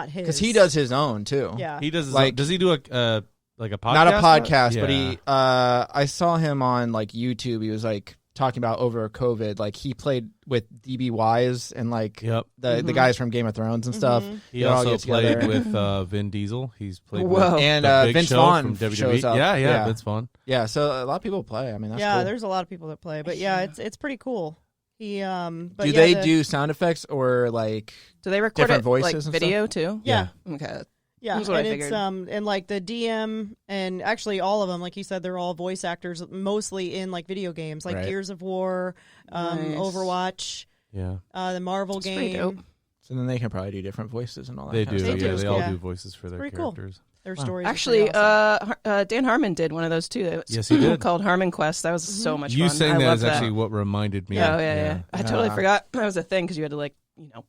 [SPEAKER 6] his.
[SPEAKER 4] because he does his own too.
[SPEAKER 6] Yeah.
[SPEAKER 1] He does.
[SPEAKER 4] Like-
[SPEAKER 1] Does he do a like a podcast?
[SPEAKER 4] Not a podcast, but
[SPEAKER 1] Yeah.
[SPEAKER 4] he. I saw him on like YouTube. He was like talking about over COVID. Like he played with DB Wise and like
[SPEAKER 1] Yep.
[SPEAKER 4] the guys from Game of Thrones and stuff.
[SPEAKER 1] He
[SPEAKER 4] They all
[SPEAKER 1] also
[SPEAKER 4] get together.
[SPEAKER 1] played with Vin Diesel. He's played
[SPEAKER 5] Whoa.
[SPEAKER 1] with
[SPEAKER 4] And
[SPEAKER 1] the Big
[SPEAKER 4] Vince
[SPEAKER 1] Show
[SPEAKER 4] Vaughn
[SPEAKER 1] from WWE.
[SPEAKER 4] shows up.
[SPEAKER 1] Yeah,
[SPEAKER 4] Yeah.
[SPEAKER 1] Vince Vaughn.
[SPEAKER 4] Yeah, so a lot of people play. I mean, that's
[SPEAKER 6] Yeah,
[SPEAKER 4] cool.
[SPEAKER 6] there's a lot of people that play, but yeah, it's pretty cool. He but
[SPEAKER 4] Do
[SPEAKER 6] yeah,
[SPEAKER 4] they
[SPEAKER 6] the-
[SPEAKER 4] do sound effects or like?
[SPEAKER 5] Do they record
[SPEAKER 4] different
[SPEAKER 5] it
[SPEAKER 4] voices
[SPEAKER 5] like
[SPEAKER 4] and stuff?
[SPEAKER 5] video too?
[SPEAKER 6] Yeah.
[SPEAKER 5] Okay.
[SPEAKER 6] Yeah,
[SPEAKER 5] That's what
[SPEAKER 6] and
[SPEAKER 5] I
[SPEAKER 6] it's
[SPEAKER 5] figured.
[SPEAKER 6] and like the DM and actually all of them, like you said, they're all voice actors, mostly in like video games, like
[SPEAKER 4] Right.
[SPEAKER 6] Gears of War,
[SPEAKER 5] Nice.
[SPEAKER 6] Overwatch,
[SPEAKER 1] Yeah,
[SPEAKER 6] the Marvel
[SPEAKER 5] That's pretty dope.
[SPEAKER 6] game.
[SPEAKER 4] So then they can probably do different voices and all that.
[SPEAKER 1] they
[SPEAKER 4] kind
[SPEAKER 1] do.
[SPEAKER 4] of
[SPEAKER 6] They
[SPEAKER 4] stuff.
[SPEAKER 1] Yeah,
[SPEAKER 6] do.
[SPEAKER 1] they all
[SPEAKER 6] Yeah.
[SPEAKER 1] do voices for their
[SPEAKER 6] Pretty cool.
[SPEAKER 1] characters.
[SPEAKER 6] Their
[SPEAKER 4] Wow.
[SPEAKER 6] stories. are
[SPEAKER 5] Actually,
[SPEAKER 6] pretty awesome.
[SPEAKER 5] Dan Harmon did one of those too. It was
[SPEAKER 1] Yes, he did.
[SPEAKER 5] called Harmon Quest. That was so much
[SPEAKER 1] You
[SPEAKER 5] fun.
[SPEAKER 1] saying
[SPEAKER 5] I
[SPEAKER 1] that
[SPEAKER 5] love
[SPEAKER 1] is actually what reminded me.
[SPEAKER 5] Oh yeah. I totally
[SPEAKER 4] Yeah.
[SPEAKER 5] forgot that was a thing because you had to like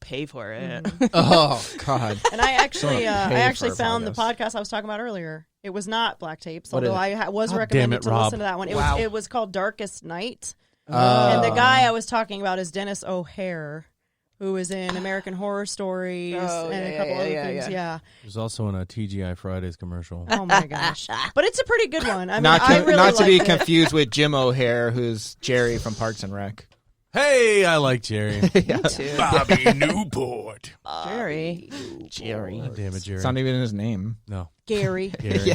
[SPEAKER 5] pay for it.
[SPEAKER 4] Oh God.
[SPEAKER 6] And I actually,
[SPEAKER 4] Someone
[SPEAKER 6] I
[SPEAKER 4] paid
[SPEAKER 6] actually
[SPEAKER 4] for a
[SPEAKER 6] found the
[SPEAKER 4] podcast.
[SPEAKER 6] podcast I was talking about earlier. It was not Black Tapes,
[SPEAKER 4] What
[SPEAKER 6] although
[SPEAKER 4] is it?
[SPEAKER 6] I was
[SPEAKER 1] God
[SPEAKER 6] recommended
[SPEAKER 1] damn it,
[SPEAKER 6] to
[SPEAKER 1] Rob.
[SPEAKER 6] listen to that one.
[SPEAKER 4] Wow.
[SPEAKER 6] It was called Darkest Night, and the
[SPEAKER 4] Oh.
[SPEAKER 6] guy I was talking about is Dennis O'Hare, who is in American Horror Stories
[SPEAKER 5] Oh,
[SPEAKER 6] and
[SPEAKER 5] yeah,
[SPEAKER 6] a couple
[SPEAKER 5] yeah,
[SPEAKER 6] other
[SPEAKER 5] yeah,
[SPEAKER 6] things.
[SPEAKER 5] yeah.
[SPEAKER 1] There's also in a TGI Fridays commercial.
[SPEAKER 6] Oh my gosh! But it's a pretty good one. I mean,
[SPEAKER 4] Not
[SPEAKER 6] I really
[SPEAKER 4] not to be
[SPEAKER 6] liked it.
[SPEAKER 4] confused with Jim O'Hare, who's Jerry from Parks and Rec.
[SPEAKER 1] Hey, I like Jerry.
[SPEAKER 5] Me too.
[SPEAKER 1] Bobby Newport.
[SPEAKER 5] Jerry.
[SPEAKER 4] Jerry.
[SPEAKER 1] God damn it, Jerry.
[SPEAKER 4] It's not even his name.
[SPEAKER 1] No,
[SPEAKER 6] Gary.
[SPEAKER 1] Gary.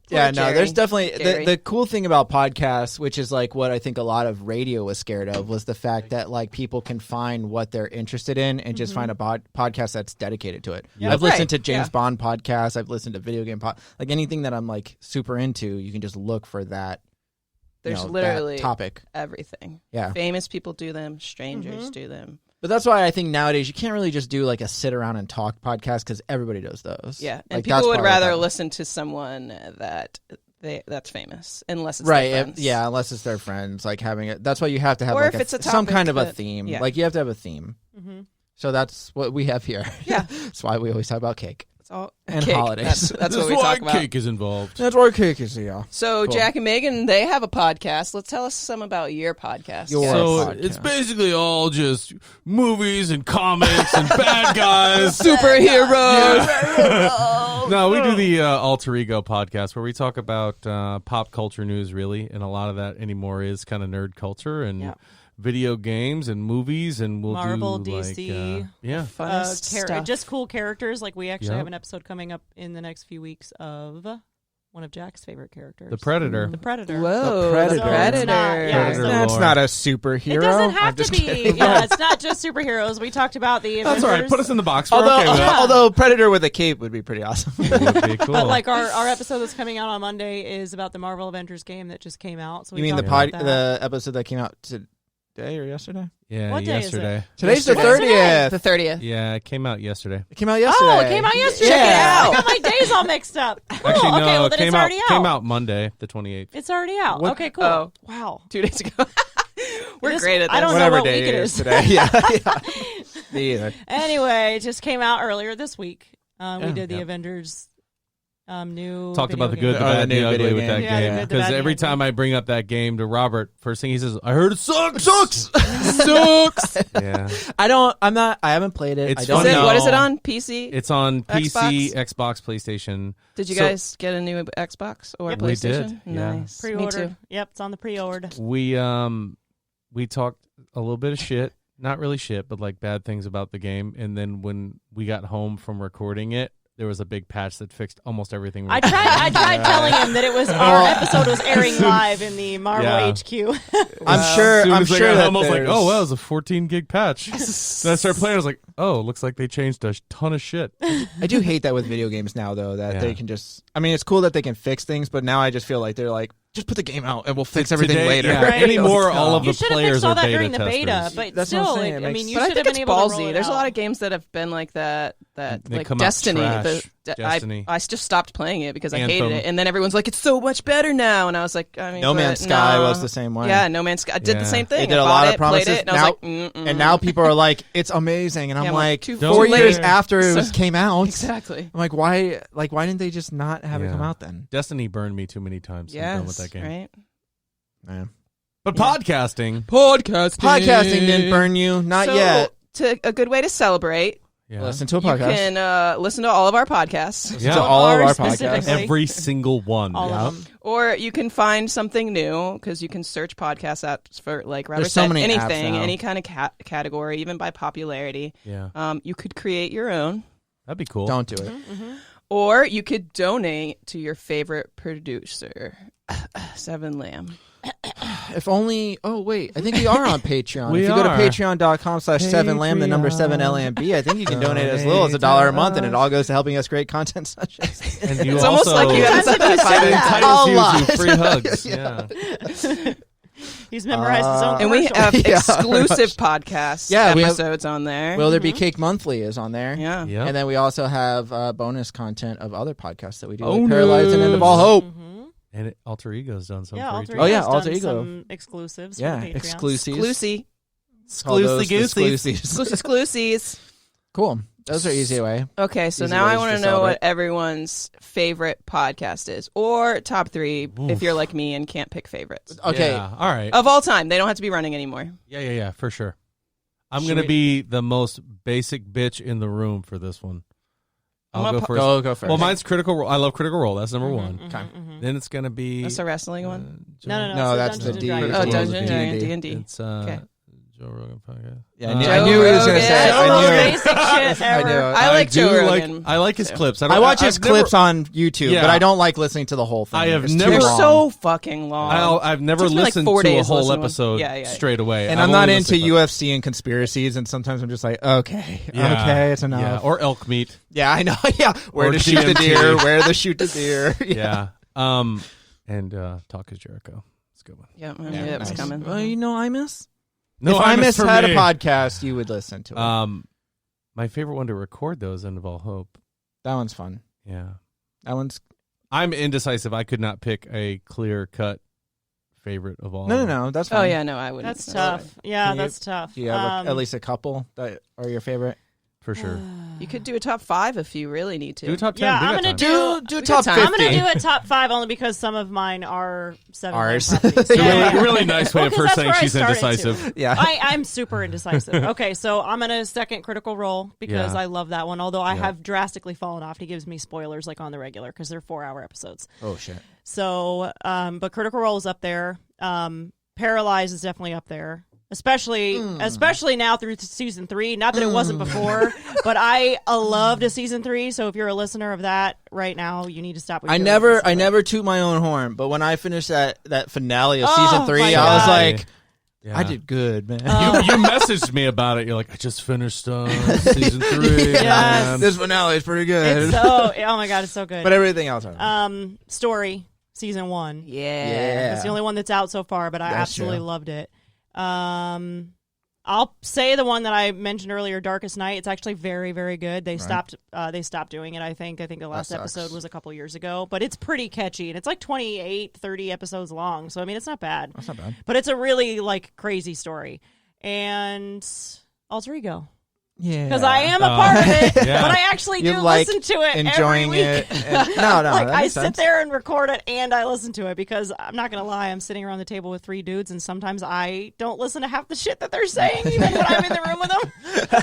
[SPEAKER 4] Yeah, no,
[SPEAKER 5] Jerry.
[SPEAKER 4] there's definitely
[SPEAKER 5] Jerry.
[SPEAKER 4] the cool thing about podcasts, which is like what I think a lot of radio was scared of, was the fact that like people can find what they're interested in and just find a podcast that's dedicated to it.
[SPEAKER 6] Yeah.
[SPEAKER 4] I've listened to
[SPEAKER 5] Right,
[SPEAKER 4] James
[SPEAKER 5] yeah.
[SPEAKER 4] Bond podcasts. I've listened to video game like anything that I'm like super into. You can just look for that.
[SPEAKER 5] There's
[SPEAKER 4] that
[SPEAKER 5] literally
[SPEAKER 4] topic.
[SPEAKER 5] everything.
[SPEAKER 4] Yeah.
[SPEAKER 5] Famous people do them. Strangers do them.
[SPEAKER 4] But that's why I think nowadays you can't really just do like a sit around and talk podcast because everybody does those.
[SPEAKER 5] Yeah, and
[SPEAKER 4] Like,
[SPEAKER 5] people
[SPEAKER 4] that's
[SPEAKER 5] would
[SPEAKER 4] probably
[SPEAKER 5] rather
[SPEAKER 4] the-
[SPEAKER 5] listen to someone that's famous, unless it's
[SPEAKER 4] Right,
[SPEAKER 5] their friends.
[SPEAKER 4] yeah, unless it's their friends, like having it. That's why you have to have
[SPEAKER 5] Or
[SPEAKER 4] like
[SPEAKER 5] if it's a
[SPEAKER 4] some
[SPEAKER 5] topic
[SPEAKER 4] kind of a
[SPEAKER 5] that-
[SPEAKER 4] theme.
[SPEAKER 5] yeah.
[SPEAKER 4] Like you have to have a theme.
[SPEAKER 6] Mm-hmm.
[SPEAKER 4] So that's what we have here.
[SPEAKER 5] Yeah.
[SPEAKER 4] That's why we always talk about cake
[SPEAKER 5] It's all
[SPEAKER 4] and
[SPEAKER 5] cake.
[SPEAKER 4] holidays.
[SPEAKER 5] That's what we talk about.
[SPEAKER 1] Cake is involved.
[SPEAKER 4] That's why cake is yeah.
[SPEAKER 5] So
[SPEAKER 4] Cool.
[SPEAKER 5] Jack and Megan, they have a podcast. Let's tell us some about your podcast.
[SPEAKER 4] Your-
[SPEAKER 1] So
[SPEAKER 4] podcast.
[SPEAKER 1] it's basically all just movies and comics and bad guys.
[SPEAKER 5] Superheroes.
[SPEAKER 1] No, we do the Alter Ego podcast where we talk about pop culture news, really, and a lot of that anymore is kind of nerd culture and
[SPEAKER 6] Yeah.
[SPEAKER 1] video games and movies, and we'll
[SPEAKER 6] Marvel,
[SPEAKER 1] do
[SPEAKER 6] DC.
[SPEAKER 1] like, yeah,
[SPEAKER 5] Funnest stuff.
[SPEAKER 6] Just cool characters. Like we actually
[SPEAKER 1] Yep.
[SPEAKER 6] have an episode coming up in the next few weeks of one of Jack's favorite characters,
[SPEAKER 1] the Predator.
[SPEAKER 6] The Predator.
[SPEAKER 5] Whoa,
[SPEAKER 4] Predator.
[SPEAKER 5] the Predator.
[SPEAKER 6] It's not- yeah,
[SPEAKER 1] Predator
[SPEAKER 4] That's
[SPEAKER 1] lore.
[SPEAKER 4] not a superhero.
[SPEAKER 6] It doesn't have
[SPEAKER 4] I'm
[SPEAKER 6] to
[SPEAKER 4] just
[SPEAKER 6] be.
[SPEAKER 4] kidding.
[SPEAKER 6] Yeah, it's not just superheroes. We talked about the
[SPEAKER 1] That's all right.
[SPEAKER 6] Avengers.
[SPEAKER 1] Put us in the box. We're
[SPEAKER 4] Although,
[SPEAKER 1] okay with that.
[SPEAKER 4] although Predator with a cape would be pretty awesome.
[SPEAKER 1] It would be cool.
[SPEAKER 6] But like our episode that's coming out on Monday is about the Marvel Avengers game that just came out. So we
[SPEAKER 4] You mean the
[SPEAKER 6] talked
[SPEAKER 4] pod,
[SPEAKER 6] about that.
[SPEAKER 4] the episode that came out today or yesterday?
[SPEAKER 1] yeah,
[SPEAKER 6] What day is it?
[SPEAKER 1] yesterday.
[SPEAKER 4] Today's the
[SPEAKER 6] What's today?
[SPEAKER 4] 30th.
[SPEAKER 5] The 30th.
[SPEAKER 1] Yeah, it came out yesterday.
[SPEAKER 4] It came out yesterday.
[SPEAKER 6] Oh, it came out yesterday.
[SPEAKER 4] Yeah.
[SPEAKER 6] I got my days all mixed up. Cool.
[SPEAKER 1] Actually, no,
[SPEAKER 6] okay, well
[SPEAKER 1] it
[SPEAKER 6] then
[SPEAKER 1] came
[SPEAKER 6] it's
[SPEAKER 1] out
[SPEAKER 6] already
[SPEAKER 1] came out Monday, the 28th.
[SPEAKER 6] It's already out.
[SPEAKER 4] What-
[SPEAKER 6] Okay, cool.
[SPEAKER 5] Oh.
[SPEAKER 6] Wow.
[SPEAKER 5] 2 days ago. We're
[SPEAKER 6] This-
[SPEAKER 5] great at this.
[SPEAKER 6] I don't know
[SPEAKER 4] Whatever
[SPEAKER 6] what
[SPEAKER 4] day
[SPEAKER 6] week it
[SPEAKER 4] it
[SPEAKER 6] is.
[SPEAKER 4] today. Yeah. Me either.
[SPEAKER 6] Anyway, it just came out earlier this week. We did the
[SPEAKER 1] Yeah.
[SPEAKER 6] Avengers new
[SPEAKER 1] Talked
[SPEAKER 6] video
[SPEAKER 1] about the
[SPEAKER 6] game.
[SPEAKER 1] good, the
[SPEAKER 4] Oh, the
[SPEAKER 1] bad,
[SPEAKER 4] new
[SPEAKER 1] the ugly
[SPEAKER 4] video
[SPEAKER 1] with
[SPEAKER 4] game.
[SPEAKER 1] that
[SPEAKER 6] Yeah,
[SPEAKER 1] game.
[SPEAKER 6] the good, the
[SPEAKER 1] Because
[SPEAKER 6] bad, the
[SPEAKER 1] every
[SPEAKER 6] ugly.
[SPEAKER 1] time I bring up that game to Robert, first thing he says, "I heard it sucks, sucks, sucks." Yeah,
[SPEAKER 4] I haven't played it.
[SPEAKER 1] It's
[SPEAKER 4] I don't
[SPEAKER 1] funny.
[SPEAKER 4] know.
[SPEAKER 5] What is it on? PC?
[SPEAKER 1] it's on PC,
[SPEAKER 5] Xbox?
[SPEAKER 1] Xbox, PlayStation.
[SPEAKER 5] Did you
[SPEAKER 1] So-
[SPEAKER 5] guys get a new Xbox or
[SPEAKER 6] Yep.
[SPEAKER 1] We
[SPEAKER 5] PlayStation?
[SPEAKER 1] did, yeah.
[SPEAKER 5] Nice. Me
[SPEAKER 6] Pre-order.
[SPEAKER 5] too.
[SPEAKER 6] Yep, it's on the pre-order.
[SPEAKER 1] We talked a little bit of shit, not really shit, but like bad things about the game. And then when we got home from recording it, there was a big patch that fixed almost everything.
[SPEAKER 6] I tried telling him that it was our episode was airing live in the Marvel
[SPEAKER 1] Yeah.
[SPEAKER 6] HQ.
[SPEAKER 4] I'm sure.
[SPEAKER 1] Soon
[SPEAKER 4] I'm
[SPEAKER 1] as I
[SPEAKER 4] sure
[SPEAKER 1] got
[SPEAKER 4] that
[SPEAKER 1] home, I was like,
[SPEAKER 4] there's-
[SPEAKER 1] "Oh, well, it was a 14 gig patch." Then I started playing. I was like, "Oh, looks like they changed a ton of shit."
[SPEAKER 4] I do hate that with video games now, though, that
[SPEAKER 1] Yeah.
[SPEAKER 4] they can just. I mean, it's cool that they can fix things, but now I just feel like they're like, just put the game out and we'll fix everything
[SPEAKER 1] Today,
[SPEAKER 4] later.
[SPEAKER 1] yeah.
[SPEAKER 6] Right.
[SPEAKER 1] Anymore, all of
[SPEAKER 6] You
[SPEAKER 1] the
[SPEAKER 6] should have
[SPEAKER 1] players
[SPEAKER 6] fixed all
[SPEAKER 1] are
[SPEAKER 6] that
[SPEAKER 1] beta
[SPEAKER 6] during the beta,
[SPEAKER 1] testers.
[SPEAKER 6] but
[SPEAKER 4] That's what I'm
[SPEAKER 6] still,
[SPEAKER 4] saying,
[SPEAKER 6] like,
[SPEAKER 4] it
[SPEAKER 6] I
[SPEAKER 4] makes-
[SPEAKER 6] mean, you
[SPEAKER 5] But I
[SPEAKER 6] should have
[SPEAKER 5] think
[SPEAKER 6] been
[SPEAKER 5] it's
[SPEAKER 6] able to roll
[SPEAKER 5] ballsy.
[SPEAKER 6] it
[SPEAKER 5] There's a
[SPEAKER 6] out.
[SPEAKER 5] lot of games that have been like that.
[SPEAKER 1] They
[SPEAKER 5] Like
[SPEAKER 1] come out
[SPEAKER 5] Destiny.
[SPEAKER 1] trash. Destiny.
[SPEAKER 5] I just stopped playing it because I hated
[SPEAKER 1] Anthem.
[SPEAKER 5] it, and then everyone's like, "It's so much better now," and I was like, "I mean,
[SPEAKER 4] No
[SPEAKER 5] but
[SPEAKER 4] Man's Sky
[SPEAKER 5] no.
[SPEAKER 4] was the same way.
[SPEAKER 5] Yeah, No Man's Sky. I did
[SPEAKER 1] Yeah.
[SPEAKER 5] the same
[SPEAKER 4] They
[SPEAKER 5] thing.
[SPEAKER 4] did
[SPEAKER 5] I
[SPEAKER 4] a
[SPEAKER 5] bought
[SPEAKER 4] lot of
[SPEAKER 5] it, played
[SPEAKER 4] promises.
[SPEAKER 5] it, and I was
[SPEAKER 4] Now-
[SPEAKER 5] like,
[SPEAKER 4] And now people are like, it's amazing, and I'm
[SPEAKER 5] Yeah, I'm
[SPEAKER 4] like,
[SPEAKER 5] like,
[SPEAKER 4] 4 years
[SPEAKER 1] later.
[SPEAKER 4] after it
[SPEAKER 5] So-
[SPEAKER 4] came out.
[SPEAKER 5] exactly.
[SPEAKER 4] I'm like, why didn't they just not have it
[SPEAKER 1] Yeah.
[SPEAKER 4] come out then?
[SPEAKER 1] Destiny burned me too many times. I'm done with
[SPEAKER 5] Yes,
[SPEAKER 1] that game.
[SPEAKER 5] right.
[SPEAKER 4] Yeah.
[SPEAKER 1] But podcasting.
[SPEAKER 4] Podcasting didn't burn you, not
[SPEAKER 5] So,
[SPEAKER 4] yet.
[SPEAKER 5] A good way to celebrate.
[SPEAKER 1] Yeah.
[SPEAKER 4] Listen to a
[SPEAKER 5] You
[SPEAKER 4] podcast.
[SPEAKER 5] can listen to all of our podcasts,
[SPEAKER 4] Listen to all of our
[SPEAKER 6] Ours
[SPEAKER 4] podcasts.
[SPEAKER 6] specifically.
[SPEAKER 1] Every single one.
[SPEAKER 6] All
[SPEAKER 1] Yeah.
[SPEAKER 6] of them.
[SPEAKER 5] or you can find something new because you can search podcast apps for, like Robert
[SPEAKER 4] There's so
[SPEAKER 5] said,
[SPEAKER 4] many apps
[SPEAKER 5] anything,
[SPEAKER 4] now.
[SPEAKER 5] any kind of category, even by popularity.
[SPEAKER 1] Yeah.
[SPEAKER 5] You could create your own,
[SPEAKER 1] That'd be cool.
[SPEAKER 4] Don't do it.
[SPEAKER 5] or you could donate to your favorite producer, Seven Lamb.
[SPEAKER 4] If only. Oh wait, I think we are on Patreon.
[SPEAKER 1] We
[SPEAKER 4] if you go to
[SPEAKER 1] are.
[SPEAKER 4] patreon.com/7lamb, the number 7LAMB, I think you can donate as little as $1 a month, and it all goes to helping us create content such as.
[SPEAKER 1] And you
[SPEAKER 5] It's almost
[SPEAKER 1] also,
[SPEAKER 5] like you haven't said that
[SPEAKER 1] it
[SPEAKER 5] 5 minutes.
[SPEAKER 1] entitles
[SPEAKER 4] A
[SPEAKER 1] you
[SPEAKER 4] lot.
[SPEAKER 1] to free hugs. Yeah.
[SPEAKER 6] He's memorized his own
[SPEAKER 5] And we
[SPEAKER 6] commercial.
[SPEAKER 5] have
[SPEAKER 4] Yeah,
[SPEAKER 5] exclusive podcast
[SPEAKER 4] Yeah, we have-
[SPEAKER 5] episodes on there.
[SPEAKER 4] Will There Be Cake Monthly is on there.
[SPEAKER 5] Yeah.
[SPEAKER 1] Yep.
[SPEAKER 4] And then we also have bonus content of other podcasts that we do, like
[SPEAKER 5] Bonus.
[SPEAKER 4] Paralyzed and End of All Hope.
[SPEAKER 1] And Alter Ego's done some
[SPEAKER 6] Yeah,
[SPEAKER 1] pretty
[SPEAKER 6] Alter
[SPEAKER 1] good.
[SPEAKER 4] Oh, yeah,
[SPEAKER 6] Ego's
[SPEAKER 4] Alter
[SPEAKER 6] done
[SPEAKER 4] Ego.
[SPEAKER 6] some exclusives.
[SPEAKER 4] Yeah,
[SPEAKER 6] for the Patreons.
[SPEAKER 4] exclusives.
[SPEAKER 5] Exclusive.
[SPEAKER 4] Call those the
[SPEAKER 1] Exclusive
[SPEAKER 4] exclusives.
[SPEAKER 5] Exclusives.
[SPEAKER 4] Cool. Those are easy way.
[SPEAKER 5] Okay, so
[SPEAKER 4] Easy
[SPEAKER 5] now I
[SPEAKER 4] ways
[SPEAKER 5] want
[SPEAKER 4] to
[SPEAKER 5] to know
[SPEAKER 4] celebrate.
[SPEAKER 5] what everyone's favorite podcast is, or top 3 if you're like me and can't pick favorites
[SPEAKER 4] Okay.
[SPEAKER 1] Yeah. All right.
[SPEAKER 5] of all time. They don't have to be running anymore.
[SPEAKER 1] Yeah, for sure. I'm
[SPEAKER 4] Should
[SPEAKER 1] going to
[SPEAKER 4] we-
[SPEAKER 1] be the most basic bitch in the room for this one. I'll go first.
[SPEAKER 4] Go first.
[SPEAKER 1] Well, mine's Critical Role. I love Critical Role. That's number one.
[SPEAKER 4] Okay.
[SPEAKER 1] Then it's going to be...
[SPEAKER 5] That's a wrestling one.
[SPEAKER 6] No,
[SPEAKER 4] No,
[SPEAKER 6] it's
[SPEAKER 4] that's the
[SPEAKER 6] Dungeons
[SPEAKER 4] D.
[SPEAKER 6] and Dragons.
[SPEAKER 5] Oh,
[SPEAKER 1] D&D.
[SPEAKER 5] Dungeon Dragon
[SPEAKER 4] D&D.
[SPEAKER 5] D&D.
[SPEAKER 1] It's
[SPEAKER 5] Okay.
[SPEAKER 1] Joe Rogan podcast.
[SPEAKER 4] Yeah,
[SPEAKER 5] Joe
[SPEAKER 4] I knew he was going to say it.
[SPEAKER 5] Rogan.
[SPEAKER 6] Most
[SPEAKER 4] I knew it.
[SPEAKER 6] basic shit
[SPEAKER 4] I
[SPEAKER 6] ever.
[SPEAKER 4] knew it.
[SPEAKER 5] I like
[SPEAKER 1] do
[SPEAKER 5] Joe
[SPEAKER 1] like-
[SPEAKER 5] Rogan.
[SPEAKER 1] I like his
[SPEAKER 5] too.
[SPEAKER 1] clips.
[SPEAKER 4] I watch his
[SPEAKER 1] I've
[SPEAKER 4] clips
[SPEAKER 1] never,
[SPEAKER 4] on YouTube,
[SPEAKER 1] Yeah.
[SPEAKER 4] but I don't like listening to the whole thing.
[SPEAKER 1] I have
[SPEAKER 4] It's too
[SPEAKER 1] never-
[SPEAKER 5] They're
[SPEAKER 4] long.
[SPEAKER 5] so fucking long.
[SPEAKER 1] I've never
[SPEAKER 5] Takes me like
[SPEAKER 1] listened
[SPEAKER 5] 4
[SPEAKER 1] to a
[SPEAKER 5] days to
[SPEAKER 1] whole
[SPEAKER 5] listen to one.
[SPEAKER 1] episode
[SPEAKER 5] Yeah.
[SPEAKER 1] straight away.
[SPEAKER 4] And
[SPEAKER 1] I've
[SPEAKER 4] I'm not
[SPEAKER 1] only
[SPEAKER 4] into
[SPEAKER 1] listened to-
[SPEAKER 4] UFC and conspiracies, and sometimes I'm just like, okay,
[SPEAKER 1] Yeah.
[SPEAKER 4] okay, it's enough.
[SPEAKER 1] Yeah, or elk meat.
[SPEAKER 4] Yeah, I know. Yeah, where
[SPEAKER 1] Or
[SPEAKER 4] to shoot the
[SPEAKER 1] DMT.
[SPEAKER 4] deer, where to shoot the deer.
[SPEAKER 1] Yeah. And Talk is Jericho. It's a good one.
[SPEAKER 5] Yeah, I knew that was
[SPEAKER 4] Nice.
[SPEAKER 5] coming.
[SPEAKER 4] Well, you know, Imus.
[SPEAKER 1] No,
[SPEAKER 4] if Imus
[SPEAKER 1] for
[SPEAKER 4] had
[SPEAKER 1] me.
[SPEAKER 4] a podcast, you would listen to it.
[SPEAKER 1] My favorite one to record though is End of All Hope.
[SPEAKER 4] That one's fun.
[SPEAKER 1] Yeah.
[SPEAKER 4] That one's
[SPEAKER 1] I'm indecisive. I could not pick a clear cut favorite of all.
[SPEAKER 4] no. That's fine.
[SPEAKER 5] Oh yeah, no, I wouldn't.
[SPEAKER 6] That's tough. Yeah,
[SPEAKER 4] Can you-
[SPEAKER 6] that's tough.
[SPEAKER 4] Do you have at least a couple that are your favorite?
[SPEAKER 1] For sure.
[SPEAKER 5] You could do a top 5 if you really need to.
[SPEAKER 1] Do a top 10.
[SPEAKER 6] Yeah,
[SPEAKER 1] We
[SPEAKER 6] I'm
[SPEAKER 1] got
[SPEAKER 6] gonna
[SPEAKER 1] time.
[SPEAKER 6] do
[SPEAKER 4] Do top
[SPEAKER 5] time.
[SPEAKER 4] 50.
[SPEAKER 6] I'm gonna do a top 5 only because some of mine are 7
[SPEAKER 4] Ours.
[SPEAKER 6] properties.
[SPEAKER 1] It's a
[SPEAKER 6] Yeah.
[SPEAKER 1] really, really nice way
[SPEAKER 6] Well,
[SPEAKER 1] of
[SPEAKER 6] 'cause
[SPEAKER 1] her
[SPEAKER 6] that's
[SPEAKER 1] saying
[SPEAKER 6] where I
[SPEAKER 1] she's
[SPEAKER 6] started to.
[SPEAKER 1] indecisive.
[SPEAKER 4] Yeah.
[SPEAKER 6] I'm super indecisive. Okay, so I'm gonna second Critical Role because
[SPEAKER 1] Yeah.
[SPEAKER 6] I love that one. Although I
[SPEAKER 1] Yeah.
[SPEAKER 6] have drastically fallen off. He gives me spoilers like on the regular because they're 4-hour episodes.
[SPEAKER 4] Oh shit.
[SPEAKER 6] So, but Critical Role is up there. Paralyzed is definitely up there. Especially now through season 3. Not that it wasn't before, but I loved a season 3. So if you're a listener of that right now, you need to stop. What
[SPEAKER 4] I
[SPEAKER 6] you're doing
[SPEAKER 4] never
[SPEAKER 6] and listen to it.
[SPEAKER 4] never toot my own horn, but when I finished that finale of
[SPEAKER 6] Oh,
[SPEAKER 4] season 3,
[SPEAKER 6] my
[SPEAKER 4] I was
[SPEAKER 6] God.
[SPEAKER 4] like,
[SPEAKER 1] Yeah.
[SPEAKER 4] I did good, man.
[SPEAKER 1] You messaged me about it. You're like, I just finished season 3.
[SPEAKER 6] Yes.
[SPEAKER 1] man.
[SPEAKER 4] This finale is pretty good.
[SPEAKER 6] It's so. Oh my god, it's so good.
[SPEAKER 4] but everything else, I
[SPEAKER 6] Story season 1.
[SPEAKER 5] Yeah.
[SPEAKER 6] It's the only one that's out so far, but I
[SPEAKER 4] That's
[SPEAKER 6] absolutely
[SPEAKER 4] true.
[SPEAKER 6] loved it. I'll say the one that I mentioned earlier, Darkest Night. It's actually very, very good. They stopped doing it, I think. I think the last
[SPEAKER 4] sucks.
[SPEAKER 6] episode was a couple years ago, but it's pretty catchy, and it's like 28, 30 episodes long. So I mean, it's not bad.
[SPEAKER 4] That's not bad.
[SPEAKER 6] But it's a really like crazy story. And Alter Ego.
[SPEAKER 4] Yeah.
[SPEAKER 6] Because I am a part of it,
[SPEAKER 1] Yeah.
[SPEAKER 6] but I actually do
[SPEAKER 4] You like
[SPEAKER 6] listen to it
[SPEAKER 4] enjoying
[SPEAKER 6] every week.
[SPEAKER 4] it. And, no,
[SPEAKER 6] Like,
[SPEAKER 4] that
[SPEAKER 6] I
[SPEAKER 4] makes
[SPEAKER 6] sit
[SPEAKER 4] sense.
[SPEAKER 6] there and record it and I listen to it because I'm not going to lie, I'm sitting around the table with 3 dudes and sometimes I don't listen to half the shit that they're saying even when I'm in the room with them.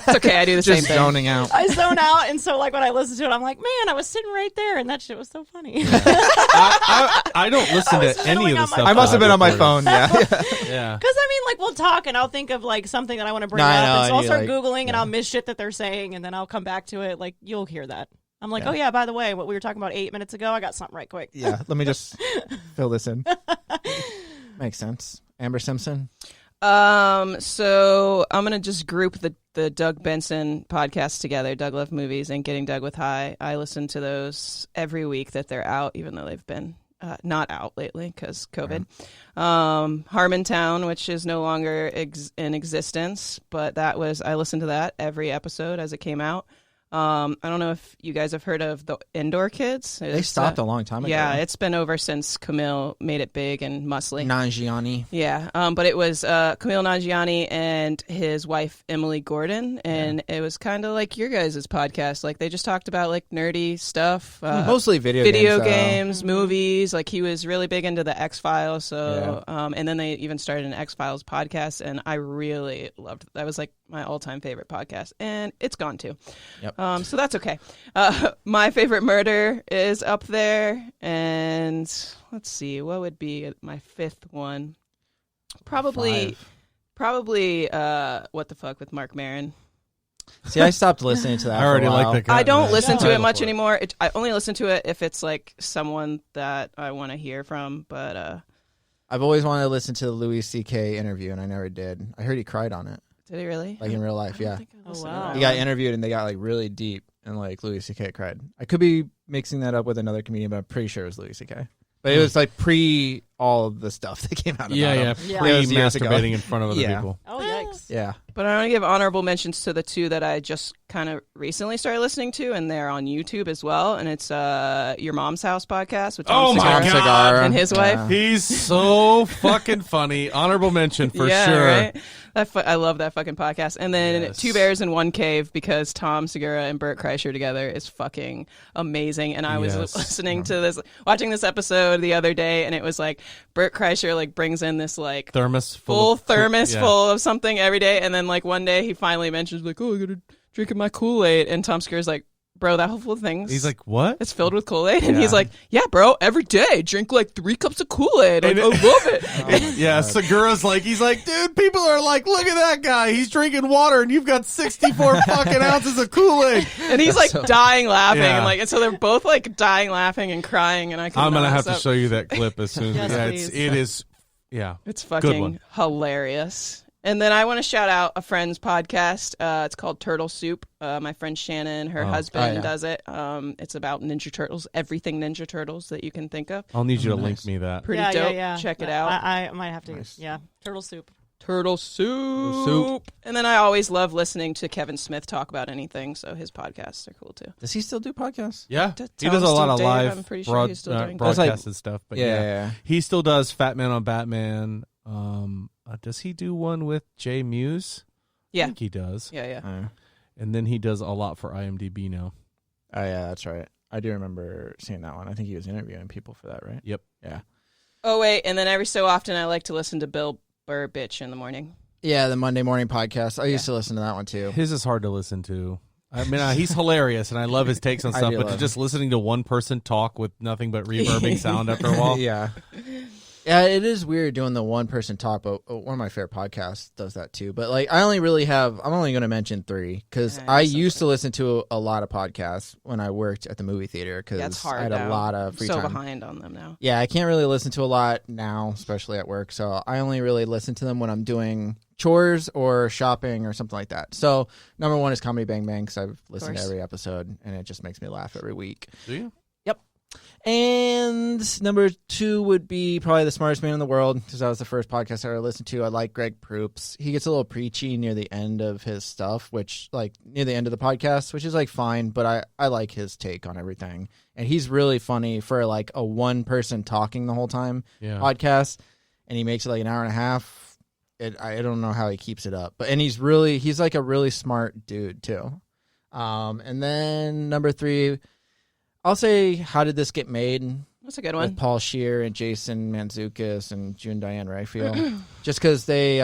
[SPEAKER 5] It's okay. I do the same
[SPEAKER 4] Just
[SPEAKER 5] thing.
[SPEAKER 4] zoning out.
[SPEAKER 6] I zone out, and so like when I listen to it, I'm like, man, I was sitting right there and that shit was so funny.
[SPEAKER 1] I don't listen
[SPEAKER 6] I was
[SPEAKER 1] to any
[SPEAKER 6] fiddling
[SPEAKER 1] of the
[SPEAKER 6] on my
[SPEAKER 1] stuff.
[SPEAKER 4] I must have been on my
[SPEAKER 1] recorded.
[SPEAKER 4] phone. Yeah.
[SPEAKER 1] Yeah.
[SPEAKER 6] Because I mean, like we'll talk and I'll think of like something that I want to bring
[SPEAKER 4] No, I
[SPEAKER 6] up,
[SPEAKER 4] know,
[SPEAKER 6] and so I'll
[SPEAKER 4] and you,
[SPEAKER 6] start
[SPEAKER 4] like,
[SPEAKER 6] googling and I'll miss shit that they're saying, and then I'll come back to it. Like you'll hear that. I'm like,
[SPEAKER 4] Yeah.
[SPEAKER 6] oh yeah, by the way, what we were talking about 8 minutes ago, I got something right quick.
[SPEAKER 4] Yeah. Let me just fill this in. Makes sense. Amber Simpson.
[SPEAKER 5] So I'm gonna just group the Doug Benson podcasts together, Doug Love Movies and Getting Doug with High. I listen to those every week that they're out, even though they've been not out lately because COVID. Harmontown, which is no longer in existence, but I listened to that every episode as it came out. I don't know if you guys have heard of the Indoor Kids.
[SPEAKER 4] They stopped a long time ago.
[SPEAKER 5] Yeah, it's been over since Camille made it big and muscly.
[SPEAKER 4] Nanjiani.
[SPEAKER 5] Yeah, but it was Camille Nanjiani and his wife Emily Gordon, and it was kind of like your guys' podcast. Like they just talked about like nerdy stuff,
[SPEAKER 4] mostly video
[SPEAKER 5] games, movies. Like he was really big into the X-Files. So, and then they even started an X-Files podcast, and I really loved it. That was like my all-time favorite podcast, and it's gone too.
[SPEAKER 4] Yep.
[SPEAKER 5] So that's okay. My favorite murder is up there, and let's see, what would be my fifth one? Probably, What the Fuck with Mark Maron.
[SPEAKER 4] See, I stopped listening to that.
[SPEAKER 1] I already like that guy.
[SPEAKER 5] I don't listen to it much anymore. I only listen to it if it's like someone that I want to hear from. But
[SPEAKER 4] I've always wanted to listen to the Louis C.K. interview, and I never did. I heard he cried on it.
[SPEAKER 5] Did he really?
[SPEAKER 4] Like in real life, yeah.
[SPEAKER 6] Oh, wow.
[SPEAKER 4] He got interviewed, and they got like really deep, and like Louis C.K. cried. I could be mixing that up with another comedian, but I'm pretty sure it was Louis C.K. But it was like pre all of the stuff that came out about him.
[SPEAKER 1] Pre-masturbating in front of other people.
[SPEAKER 6] Oh, yikes.
[SPEAKER 4] Yeah.
[SPEAKER 5] But I want to give honorable mentions to the two that I just kind of recently started listening to, and they're on YouTube as well. And it's Your Mom's House podcast with Tom
[SPEAKER 1] my
[SPEAKER 5] Segura
[SPEAKER 1] God.
[SPEAKER 5] and his wife.
[SPEAKER 1] He's so fucking funny. Honorable mention for sure.
[SPEAKER 5] Right? I love that fucking podcast. And then Two Bears in One Cave, because Tom Segura and Bert Kreischer together is fucking amazing. And I was watching this episode the other day, and it was like Bert Kreischer like brings in this like full thermos full of something every day, and then like one day he finally mentions like, oh, I gotta drink my Kool-Aid, and Tom Segura's like, bro, that whole full thing.
[SPEAKER 1] He's like, what?
[SPEAKER 5] It's filled with Kool-Aid, and he's like, yeah, bro, every day drink like 3 cups of Kool-Aid. Like, I love it.
[SPEAKER 1] Segura's like, he's like, dude, people are like, look at that guy, he's drinking water, and you've got 64 fucking ounces of Kool-Aid,
[SPEAKER 5] and he's like dying laughing, and so they're both like dying laughing and crying, and I'm
[SPEAKER 1] gonna have to show you that clip as soon as
[SPEAKER 5] it's fucking hilarious. And then I want to shout out a friend's podcast. It's called Turtle Soup. My friend Shannon, her husband, does it. It's about Ninja Turtles, everything Ninja Turtles that you can think of.
[SPEAKER 1] I'll need you to link me that.
[SPEAKER 5] Pretty dope. Yeah. Check it out.
[SPEAKER 6] I might have to. Nice. Yeah, Turtle Soup.
[SPEAKER 5] Turtle soup. And then I always love listening to Kevin Smith talk about anything, so his podcasts are cool too.
[SPEAKER 4] Does he still do podcasts?
[SPEAKER 1] Yeah. He does a lot of live
[SPEAKER 5] I'm pretty sure he's still doing
[SPEAKER 1] broadcasted stuff. But he still does Fat Man on Batman. Does he do one with Jay Muse?
[SPEAKER 5] Yeah.
[SPEAKER 1] I think he does.
[SPEAKER 5] Yeah.
[SPEAKER 1] And then he does a lot for IMDb now.
[SPEAKER 4] Oh, yeah, that's right. I do remember seeing that one. I think he was interviewing people for that, right?
[SPEAKER 1] Yep.
[SPEAKER 4] Yeah.
[SPEAKER 5] Oh, wait. And then every so often I like to listen to Bill Burr bitch in the morning.
[SPEAKER 4] Yeah, the Monday morning podcast. I used to listen to that one, too.
[SPEAKER 1] His is hard to listen to. I mean, he's hilarious, and I love his takes on stuff, but just listening to one person talk with nothing but reverbing sound after a while.
[SPEAKER 4] Yeah. Yeah, it is weird doing the one person talk, but one of my favorite podcasts does that too. But like, I'm only going to mention 3 because I used to listen to a lot of podcasts when I worked at the movie theater because I had a lot of free time.
[SPEAKER 5] So behind on them now.
[SPEAKER 4] Yeah, I can't really listen to a lot now, especially at work. So I only really listen to them when I'm doing chores or shopping or something like that. So number 1 is Comedy Bang Bang because I've listened to every episode and it just makes me laugh every week.
[SPEAKER 1] Do you?
[SPEAKER 4] And number 2 would be probably The Smartest Man in the World, because that was the first podcast I ever listened to. I like Greg Proops. He gets a little preachy near the end of his stuff, which, like, near the end of the podcast, which is, like, fine, but I like his take on everything. And he's really funny for, like, a one-person talking the whole time podcast, and he makes it, like, an hour and a half. I don't know how he keeps it up. And he's like a really smart dude, too. And then number 3... I'll say, How Did This Get Made?
[SPEAKER 5] That's a good one.
[SPEAKER 4] With Paul Scheer and Jason Mantzoukas and June Diane Raphael. Just because they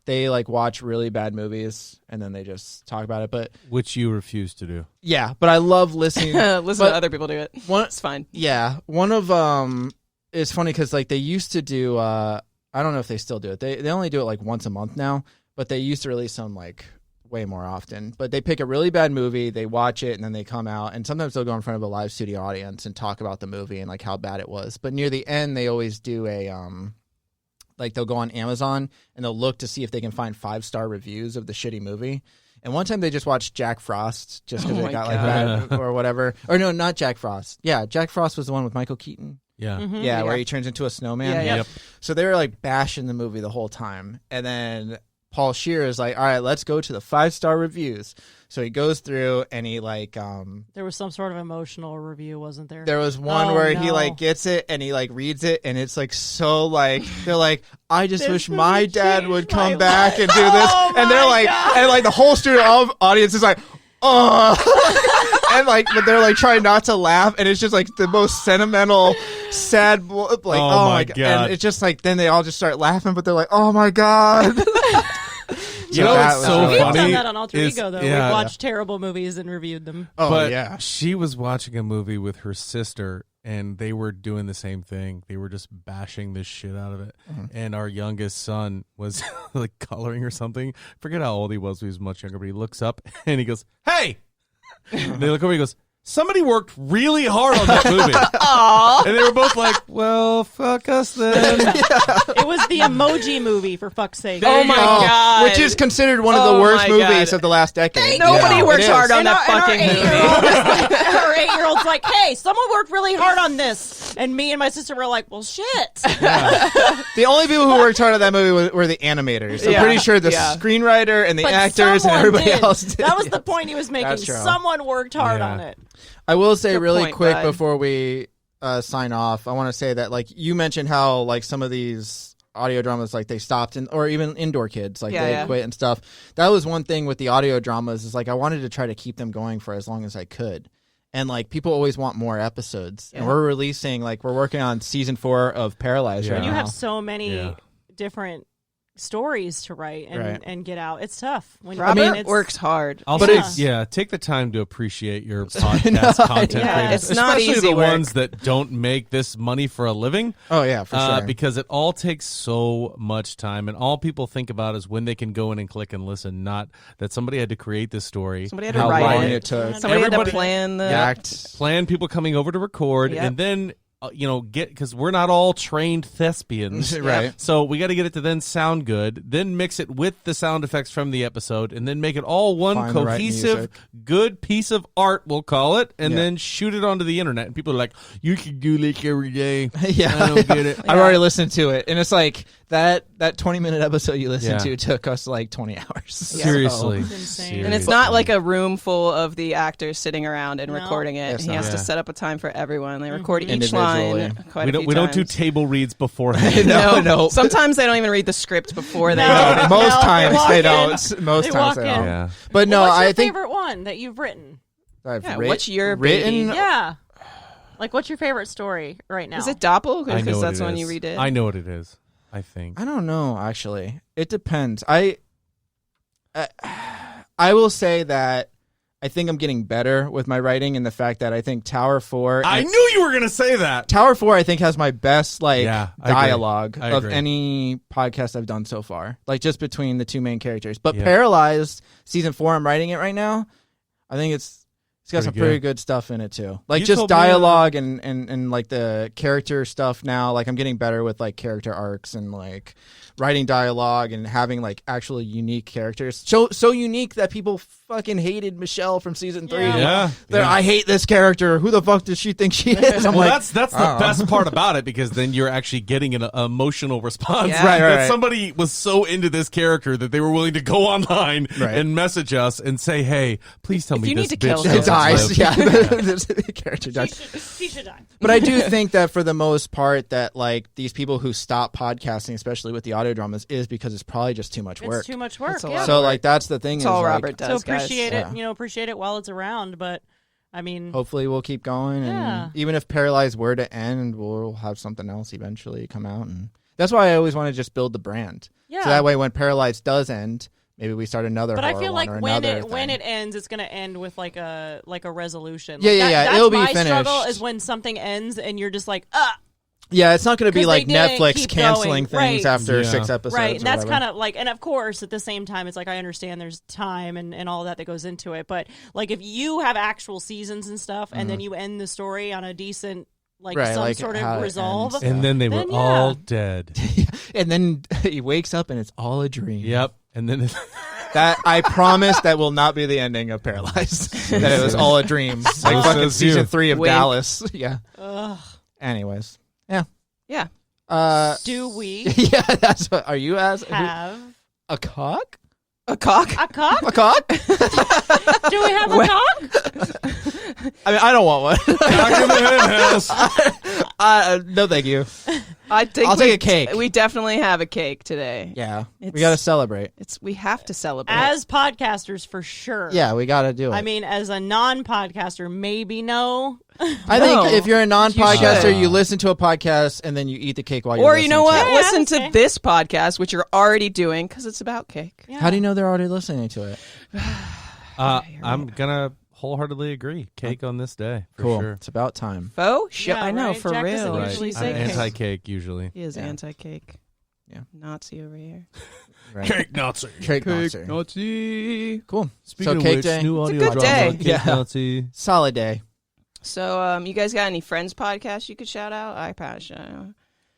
[SPEAKER 4] like watch really bad movies and then they just talk about it. But
[SPEAKER 1] which you refuse to do.
[SPEAKER 4] Yeah, but I love listening.
[SPEAKER 5] Listen to other people do it. It's fine.
[SPEAKER 4] Yeah, one of it's funny because like they used to do. I don't know if they still do it. They only do it like once a month now, but they used to release them like way more often. But they pick a really bad movie, they watch it, and then they come out, and sometimes they'll go in front of a live studio audience and talk about the movie and like how bad it was. But near the end, they always do a like they'll go on Amazon and they'll look to see if they can find 5-star reviews of the shitty movie. And one time they just watched Jack Frost just because it got like bad or whatever. Or no, not Jack Frost. Yeah, Jack Frost was the one with Michael Keaton.
[SPEAKER 1] Yeah.
[SPEAKER 4] Yeah, where he turns into a snowman.
[SPEAKER 5] Yeah, yeah.
[SPEAKER 1] Yep.
[SPEAKER 4] So they were like bashing the movie the whole time. And then Paul Scheer is like, all right, let's go to the 5-star reviews. So he goes through and he like
[SPEAKER 6] There was some sort of emotional review, wasn't there?
[SPEAKER 4] there was one where he like gets it and he like reads it and it's like so like they're like, I just
[SPEAKER 6] This
[SPEAKER 4] wish
[SPEAKER 6] movie
[SPEAKER 4] my dad
[SPEAKER 6] changed
[SPEAKER 4] would
[SPEAKER 6] my
[SPEAKER 4] come back
[SPEAKER 6] life.
[SPEAKER 4] and do this.
[SPEAKER 6] Oh
[SPEAKER 4] And they're
[SPEAKER 6] my
[SPEAKER 4] like
[SPEAKER 6] God.
[SPEAKER 4] and like the whole studio audience is like, oh and like but they're like trying not to laugh and it's just like the most sentimental sad like
[SPEAKER 1] Oh my
[SPEAKER 4] God.
[SPEAKER 1] God.
[SPEAKER 4] And it's just like then they all just start laughing but they're like, oh my God.
[SPEAKER 1] You know
[SPEAKER 4] that
[SPEAKER 1] what's
[SPEAKER 4] was
[SPEAKER 1] so
[SPEAKER 4] really
[SPEAKER 6] We've
[SPEAKER 1] funny?
[SPEAKER 6] done that on Alter
[SPEAKER 1] is-
[SPEAKER 6] Ego, though.
[SPEAKER 1] yeah.
[SPEAKER 6] We've watched terrible movies and reviewed them.
[SPEAKER 4] Oh
[SPEAKER 1] But
[SPEAKER 4] yeah.
[SPEAKER 1] she was watching a movie with her sister, and they were doing the same thing. They were just bashing the shit out of it. And our youngest son was like coloring or something. Forget how old he was. He was much younger, but he looks up and he goes, "Hey!" And they look over. He goes, "Somebody worked really hard on that movie." And they were both like, "Well, fuck us then."
[SPEAKER 6] It was the Emoji Movie, for fuck's sake.
[SPEAKER 5] Oh my God.
[SPEAKER 4] Which is considered one of the
[SPEAKER 5] Oh
[SPEAKER 4] worst
[SPEAKER 5] my
[SPEAKER 4] movies
[SPEAKER 5] God.
[SPEAKER 4] of the last decade.
[SPEAKER 5] Nobody
[SPEAKER 4] Yeah,
[SPEAKER 5] works
[SPEAKER 4] it is.
[SPEAKER 5] hard on
[SPEAKER 6] And
[SPEAKER 5] that
[SPEAKER 6] our
[SPEAKER 5] fucking movie.
[SPEAKER 6] 8-year-old, our 8-year-old's like, hey, someone worked really hard on this. And me and my sister were like, well, shit.
[SPEAKER 4] The only people who worked hard on that movie were the animators. I'm
[SPEAKER 5] Yeah.
[SPEAKER 4] pretty sure the
[SPEAKER 5] Yeah.
[SPEAKER 4] screenwriter and the
[SPEAKER 6] But
[SPEAKER 4] actors and
[SPEAKER 6] someone
[SPEAKER 4] everybody
[SPEAKER 6] did.
[SPEAKER 4] else did.
[SPEAKER 6] That was the point he was making.
[SPEAKER 4] That's true.
[SPEAKER 6] Someone worked hard
[SPEAKER 1] Yeah.
[SPEAKER 6] on it.
[SPEAKER 4] I will say
[SPEAKER 5] Good
[SPEAKER 4] really
[SPEAKER 5] point,
[SPEAKER 4] quick
[SPEAKER 5] bud.
[SPEAKER 4] before we sign off, I want to say that like you mentioned how like some of these audio dramas like they stopped or even indoor kids like
[SPEAKER 5] Yeah,
[SPEAKER 4] they
[SPEAKER 5] yeah.
[SPEAKER 4] quit and stuff. That was one thing with the audio dramas is like I wanted to try to keep them going for as long as I could. And like people always want more episodes. And
[SPEAKER 5] Yeah.
[SPEAKER 4] we're releasing like we're working on season 4 of Paralyzed
[SPEAKER 1] Yeah.
[SPEAKER 4] right
[SPEAKER 6] And you
[SPEAKER 4] now.
[SPEAKER 6] have so many
[SPEAKER 1] Yeah.
[SPEAKER 6] different stories to write and,
[SPEAKER 4] Right.
[SPEAKER 6] and get out. It's tough. When
[SPEAKER 5] Robert
[SPEAKER 6] it's-
[SPEAKER 5] works hard.
[SPEAKER 1] Also,
[SPEAKER 6] But it's-
[SPEAKER 1] take the time to appreciate your podcast content
[SPEAKER 6] Yeah.
[SPEAKER 1] creators,
[SPEAKER 5] It's not
[SPEAKER 1] especially
[SPEAKER 5] easy
[SPEAKER 1] the
[SPEAKER 5] work.
[SPEAKER 1] ones that don't make this money for a living.
[SPEAKER 4] Oh yeah, for sure.
[SPEAKER 1] Because it all takes so much time, and all people think about is when they can go in and click and listen. Not that somebody had to create this story,
[SPEAKER 5] Somebody had to
[SPEAKER 4] how
[SPEAKER 5] write
[SPEAKER 4] long
[SPEAKER 5] it.
[SPEAKER 4] it took.
[SPEAKER 5] Somebody had
[SPEAKER 1] Everybody-
[SPEAKER 5] to plan the.
[SPEAKER 4] Act.
[SPEAKER 1] plan people coming over to record,
[SPEAKER 5] Yep.
[SPEAKER 1] and then get because we're not all trained thespians,
[SPEAKER 4] Right.
[SPEAKER 1] So we got to get it to then sound good, then mix it with the sound effects from the episode, and then make it all one
[SPEAKER 4] Find the right
[SPEAKER 1] cohesive,
[SPEAKER 4] music.
[SPEAKER 1] good piece of art, we'll call it, and
[SPEAKER 4] Yeah.
[SPEAKER 1] then shoot it onto the internet. And people are like, "You can do like every day."
[SPEAKER 4] Yeah,
[SPEAKER 1] I don't get it.
[SPEAKER 4] I've already listened to it, and it's like that 20-minute episode you listened
[SPEAKER 1] Yeah.
[SPEAKER 4] to took us like 20 hours.
[SPEAKER 1] Seriously,
[SPEAKER 6] It's insane.
[SPEAKER 5] And it's not like a room full of the actors sitting around and
[SPEAKER 6] No.
[SPEAKER 5] recording it.
[SPEAKER 4] It's
[SPEAKER 5] He
[SPEAKER 4] not.
[SPEAKER 5] has to
[SPEAKER 1] Yeah.
[SPEAKER 5] set up a time for everyone. They record each
[SPEAKER 4] Individually.
[SPEAKER 5] line quite
[SPEAKER 1] we
[SPEAKER 5] a
[SPEAKER 1] don't
[SPEAKER 5] few
[SPEAKER 1] we don't do
[SPEAKER 5] times.
[SPEAKER 1] table reads beforehand.
[SPEAKER 4] No.
[SPEAKER 5] Sometimes they don't even read the script before they
[SPEAKER 6] No.
[SPEAKER 5] go.
[SPEAKER 4] Most
[SPEAKER 6] No,
[SPEAKER 4] times
[SPEAKER 6] walk
[SPEAKER 4] they
[SPEAKER 6] in.
[SPEAKER 4] don't. Most
[SPEAKER 6] They
[SPEAKER 4] times
[SPEAKER 6] walk
[SPEAKER 4] they
[SPEAKER 6] in.
[SPEAKER 4] don't.
[SPEAKER 1] Yeah.
[SPEAKER 4] But no,
[SPEAKER 6] What's your
[SPEAKER 4] I think
[SPEAKER 6] favorite one that you've written?
[SPEAKER 4] I've
[SPEAKER 5] Yeah,
[SPEAKER 4] writ-
[SPEAKER 5] what's your
[SPEAKER 4] written.
[SPEAKER 5] baby?
[SPEAKER 6] Yeah. Like, what's your favorite story right now?
[SPEAKER 5] Is it Doppel?
[SPEAKER 1] I know
[SPEAKER 5] Because
[SPEAKER 1] what
[SPEAKER 5] that's
[SPEAKER 1] it
[SPEAKER 5] the one
[SPEAKER 1] is.
[SPEAKER 5] you redid.
[SPEAKER 1] I know what it is. I think.
[SPEAKER 4] I don't know. Actually, it depends. I will say that I think I'm getting better with my writing, and the fact that I think Tower 4.
[SPEAKER 1] I knew you were gonna say that.
[SPEAKER 4] Tower 4, I think, has my best I
[SPEAKER 1] agree.
[SPEAKER 4] dialogue
[SPEAKER 1] I
[SPEAKER 4] of
[SPEAKER 1] agree.
[SPEAKER 4] any podcast I've done so far. Like just between the two main characters. But
[SPEAKER 1] Yeah.
[SPEAKER 4] Paralyzed season 4, I'm writing it right now. I think it's got some
[SPEAKER 1] Pretty
[SPEAKER 4] pretty
[SPEAKER 1] good.
[SPEAKER 4] good stuff in it too. Like
[SPEAKER 1] You
[SPEAKER 4] just
[SPEAKER 1] told me,
[SPEAKER 4] dialogue and like the character stuff now. Like I'm getting better with like character arcs and like writing dialogue and having like actually unique characters. So unique that people fucking hated Michelle from season 3.
[SPEAKER 6] Yeah.
[SPEAKER 1] Yeah.
[SPEAKER 4] I hate this character. Who the fuck does she think she is? I'm
[SPEAKER 1] Well,
[SPEAKER 4] like,
[SPEAKER 1] that's the best part about it, because then you're actually getting an emotional response.
[SPEAKER 5] Yeah.
[SPEAKER 4] Right,
[SPEAKER 1] that
[SPEAKER 4] right.
[SPEAKER 1] somebody was so into this character that they were willing to go online
[SPEAKER 4] Right.
[SPEAKER 1] and message us and say, "Hey, please tell
[SPEAKER 5] If
[SPEAKER 1] me
[SPEAKER 5] you
[SPEAKER 1] this
[SPEAKER 5] need to
[SPEAKER 1] bitch
[SPEAKER 5] kill
[SPEAKER 1] doesn't
[SPEAKER 4] it dies.
[SPEAKER 1] live."
[SPEAKER 4] Yeah, this character dies.
[SPEAKER 6] She should die.
[SPEAKER 4] But I do think that for the most part, that like these people who stop podcasting, especially with the audio dramas, is because it's probably just too much work.
[SPEAKER 6] It's too much work.
[SPEAKER 5] It's a
[SPEAKER 6] Yeah.
[SPEAKER 5] lot.
[SPEAKER 4] So like that's the thing.
[SPEAKER 5] That's
[SPEAKER 4] is,
[SPEAKER 5] all
[SPEAKER 4] like,
[SPEAKER 5] Robert does,
[SPEAKER 6] So appreciate
[SPEAKER 5] guys.
[SPEAKER 6] it.
[SPEAKER 4] Yeah.
[SPEAKER 6] Appreciate it while it's around. But I mean,
[SPEAKER 4] Hopefully we'll keep going, and
[SPEAKER 6] Yeah.
[SPEAKER 4] even if Paralyzed were to end, we'll have something else eventually come out, and that's why I always want to just build the brand.
[SPEAKER 6] yeah.
[SPEAKER 4] So that way, when Paralyzed does end, maybe we start another.
[SPEAKER 6] But I
[SPEAKER 4] horror
[SPEAKER 6] feel
[SPEAKER 4] one
[SPEAKER 6] like
[SPEAKER 4] or
[SPEAKER 6] when
[SPEAKER 4] another
[SPEAKER 6] when
[SPEAKER 4] thing.
[SPEAKER 6] it ends, it's gonna end with like a resolution.
[SPEAKER 4] Yeah,
[SPEAKER 6] Like
[SPEAKER 4] yeah, yeah.
[SPEAKER 6] That's
[SPEAKER 4] It'll be
[SPEAKER 6] my
[SPEAKER 4] finished.
[SPEAKER 6] struggle is when something ends and you're just like,
[SPEAKER 4] Yeah, it's not going to be
[SPEAKER 6] 'Cause
[SPEAKER 4] like
[SPEAKER 6] they didn't
[SPEAKER 4] Netflix
[SPEAKER 6] keep
[SPEAKER 4] canceling
[SPEAKER 6] going.
[SPEAKER 4] things
[SPEAKER 6] Right.
[SPEAKER 4] after
[SPEAKER 1] Yeah.
[SPEAKER 4] 6 episodes.
[SPEAKER 6] right. And that's
[SPEAKER 4] kind
[SPEAKER 6] kind of like, and of course, at the same time, it's like I understand there's time and all that goes into it. But like if you have actual seasons and stuff, and then you end the story on a decent, like
[SPEAKER 4] Mm-hmm. Right,
[SPEAKER 6] some
[SPEAKER 4] like
[SPEAKER 6] sort
[SPEAKER 4] how
[SPEAKER 6] of
[SPEAKER 4] it
[SPEAKER 6] resolve.
[SPEAKER 4] ends.
[SPEAKER 1] And then they were
[SPEAKER 6] Then, yeah.
[SPEAKER 1] all dead.
[SPEAKER 4] and then he wakes up and it's all a dream.
[SPEAKER 1] Yep. And then
[SPEAKER 4] That I promise that will not be the ending of Paralyzed. That it was all a dream. Like fucking
[SPEAKER 1] says you.
[SPEAKER 4] season 3 of
[SPEAKER 5] Wink.
[SPEAKER 4] Dallas. Yeah.
[SPEAKER 6] Ugh.
[SPEAKER 4] Anyways,
[SPEAKER 5] Yeah.
[SPEAKER 6] Do we
[SPEAKER 4] Yeah, that's what. Are you as
[SPEAKER 6] have
[SPEAKER 4] a cock?
[SPEAKER 5] A cock?
[SPEAKER 6] a cock?
[SPEAKER 4] A cock?
[SPEAKER 6] Do we have a cock?
[SPEAKER 4] I mean, I don't want one.
[SPEAKER 1] Cock in the hen house.
[SPEAKER 4] No, thank you.
[SPEAKER 5] I think
[SPEAKER 4] I'll take a cake.
[SPEAKER 5] We definitely have a cake today.
[SPEAKER 4] Yeah,
[SPEAKER 5] It's-
[SPEAKER 4] we got to celebrate.
[SPEAKER 5] We have to celebrate.
[SPEAKER 6] As podcasters, for sure.
[SPEAKER 4] Yeah, we got to do it.
[SPEAKER 6] I mean, as a non-podcaster, maybe no.
[SPEAKER 4] I
[SPEAKER 5] No.
[SPEAKER 4] think if you're a non-podcaster,
[SPEAKER 5] should.
[SPEAKER 4] you listen to a podcast and then you eat the cake while you're
[SPEAKER 5] or
[SPEAKER 4] listening
[SPEAKER 5] you know what?
[SPEAKER 4] to it.
[SPEAKER 6] Yeah,
[SPEAKER 5] Listen
[SPEAKER 6] okay.
[SPEAKER 5] to this podcast, which you're already doing, because it's about cake.
[SPEAKER 6] Yeah.
[SPEAKER 4] How do you know they're already listening to it?
[SPEAKER 1] I'm gonna wholeheartedly agree. Cake on this day for
[SPEAKER 4] Cool.
[SPEAKER 1] sure.
[SPEAKER 4] It's about time.
[SPEAKER 5] Faux? Sure,
[SPEAKER 6] Yeah,
[SPEAKER 5] I know,
[SPEAKER 6] right?
[SPEAKER 5] for
[SPEAKER 6] Jack doesn't
[SPEAKER 5] real.
[SPEAKER 6] usually
[SPEAKER 1] I'm
[SPEAKER 6] say cake.
[SPEAKER 1] anti-cake usually.
[SPEAKER 5] He is
[SPEAKER 4] Yeah.
[SPEAKER 5] anti-cake.
[SPEAKER 4] Yeah.
[SPEAKER 5] Nazi over here.
[SPEAKER 4] Right.
[SPEAKER 1] Cake Nazi.
[SPEAKER 4] Cake Nazi.
[SPEAKER 5] Nazi.
[SPEAKER 4] Cool.
[SPEAKER 1] Speaking
[SPEAKER 4] so
[SPEAKER 1] of
[SPEAKER 4] cake
[SPEAKER 1] which,
[SPEAKER 4] day.
[SPEAKER 1] new
[SPEAKER 5] It's a
[SPEAKER 1] audio
[SPEAKER 5] good
[SPEAKER 1] drama.
[SPEAKER 5] day.
[SPEAKER 1] Cake
[SPEAKER 4] Yeah.
[SPEAKER 1] Nazi.
[SPEAKER 4] Solid day.
[SPEAKER 5] So, you guys got any friends podcasts you could shout out?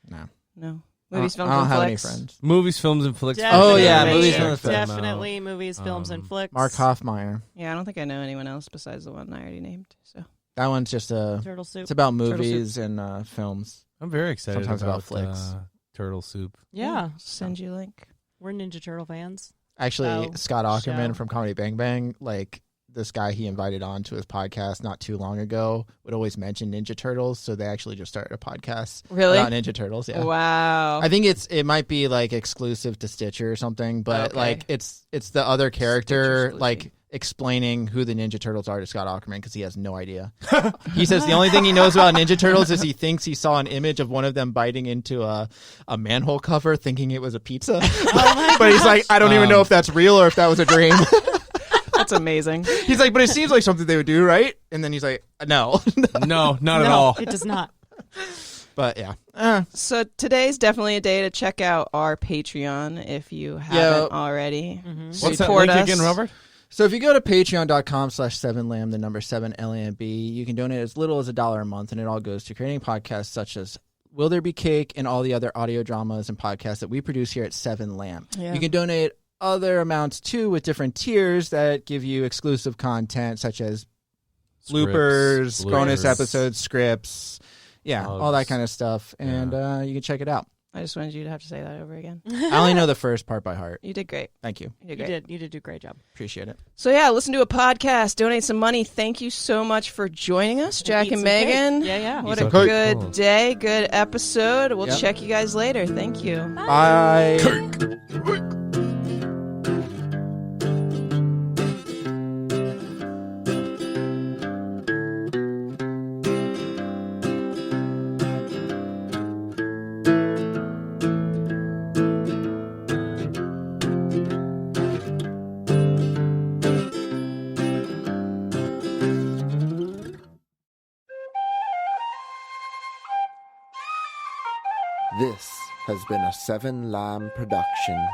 [SPEAKER 4] No.
[SPEAKER 5] No. Movies,
[SPEAKER 4] I
[SPEAKER 5] films,
[SPEAKER 4] don't
[SPEAKER 5] and
[SPEAKER 4] have any
[SPEAKER 5] flicks.
[SPEAKER 4] friends.
[SPEAKER 1] Movies, films, and flicks.
[SPEAKER 4] Oh, yeah,
[SPEAKER 6] Definitely.
[SPEAKER 4] movies, films, and flicks.
[SPEAKER 6] Definitely movies, films, and flicks.
[SPEAKER 4] Mark Hoffmeyer.
[SPEAKER 5] Yeah, I don't think I know anyone else besides the one I already named. So
[SPEAKER 4] That one's just
[SPEAKER 6] Turtle Soup.
[SPEAKER 4] it's about
[SPEAKER 5] Turtle
[SPEAKER 4] movies and films.
[SPEAKER 1] I'm very excited
[SPEAKER 4] Sometimes about
[SPEAKER 1] about
[SPEAKER 4] flicks.
[SPEAKER 1] Turtle Soup.
[SPEAKER 6] Yeah.
[SPEAKER 5] send you a link.
[SPEAKER 6] We're Ninja Turtle fans.
[SPEAKER 4] Actually,
[SPEAKER 6] Oh,
[SPEAKER 4] Scott Aukerman
[SPEAKER 6] show.
[SPEAKER 4] from Comedy Bang Bang, like this guy he invited on to his podcast not too long ago, would always mention Ninja Turtles. So they actually just started a podcast
[SPEAKER 5] Really?
[SPEAKER 4] about Ninja Turtles. Yeah.
[SPEAKER 5] Wow.
[SPEAKER 4] I think it might be like exclusive to Stitcher or something, but
[SPEAKER 5] Okay.
[SPEAKER 4] like it's the other character
[SPEAKER 5] Stitcher
[SPEAKER 4] like explaining who the Ninja Turtles are to Scott Aukerman because he has no idea. He says the only thing he knows about Ninja Turtles is he thinks he saw an image of one of them biting into a manhole cover thinking it was a pizza. But he's like, I don't even know if that's real or if that was a dream.
[SPEAKER 5] That's amazing.
[SPEAKER 4] He's like, but it seems like something they would do, right? And then he's like, no.
[SPEAKER 1] No, not at
[SPEAKER 6] No,
[SPEAKER 1] all.
[SPEAKER 6] it does not.
[SPEAKER 4] But yeah.
[SPEAKER 5] So today's definitely a day to check out our Patreon if you haven't already.
[SPEAKER 6] Mm-hmm.
[SPEAKER 1] What's that
[SPEAKER 5] Support
[SPEAKER 1] link
[SPEAKER 5] us.
[SPEAKER 1] again, Robert?
[SPEAKER 4] So if you go to patreon.com/7lamb, the number 7LAMB, you can donate as little as $1 a month, and it all goes to creating podcasts such as Will There Be Cake and all the other audio dramas and podcasts that we produce here at 7Lamb.
[SPEAKER 5] Yeah.
[SPEAKER 4] You can donate other amounts too with different tiers that give you exclusive content such as bloopers,
[SPEAKER 1] Scripts,
[SPEAKER 4] bonus
[SPEAKER 1] bloopers.
[SPEAKER 4] episodes, scripts, all that
[SPEAKER 1] Hugs.
[SPEAKER 4] kind of stuff. And you can check it out.
[SPEAKER 5] I just wanted you to have to say that over again.
[SPEAKER 4] I only know the first part by heart.
[SPEAKER 5] You did great.
[SPEAKER 4] Thank you.
[SPEAKER 5] You did
[SPEAKER 6] You
[SPEAKER 5] great.
[SPEAKER 6] did do a great job.
[SPEAKER 4] Appreciate it.
[SPEAKER 5] So yeah, listen to a podcast, donate some money. Thank you so much for joining us, Jack
[SPEAKER 6] Eat
[SPEAKER 5] and
[SPEAKER 6] some cake.
[SPEAKER 5] Megan.
[SPEAKER 6] Yeah.
[SPEAKER 5] What
[SPEAKER 4] Eat
[SPEAKER 5] a
[SPEAKER 4] some cake.
[SPEAKER 5] good
[SPEAKER 1] Cool.
[SPEAKER 5] day, good episode. We'll
[SPEAKER 4] Yep.
[SPEAKER 5] check you guys later. Thank you.
[SPEAKER 4] Bye.
[SPEAKER 7] This has been a 7 Lamb production.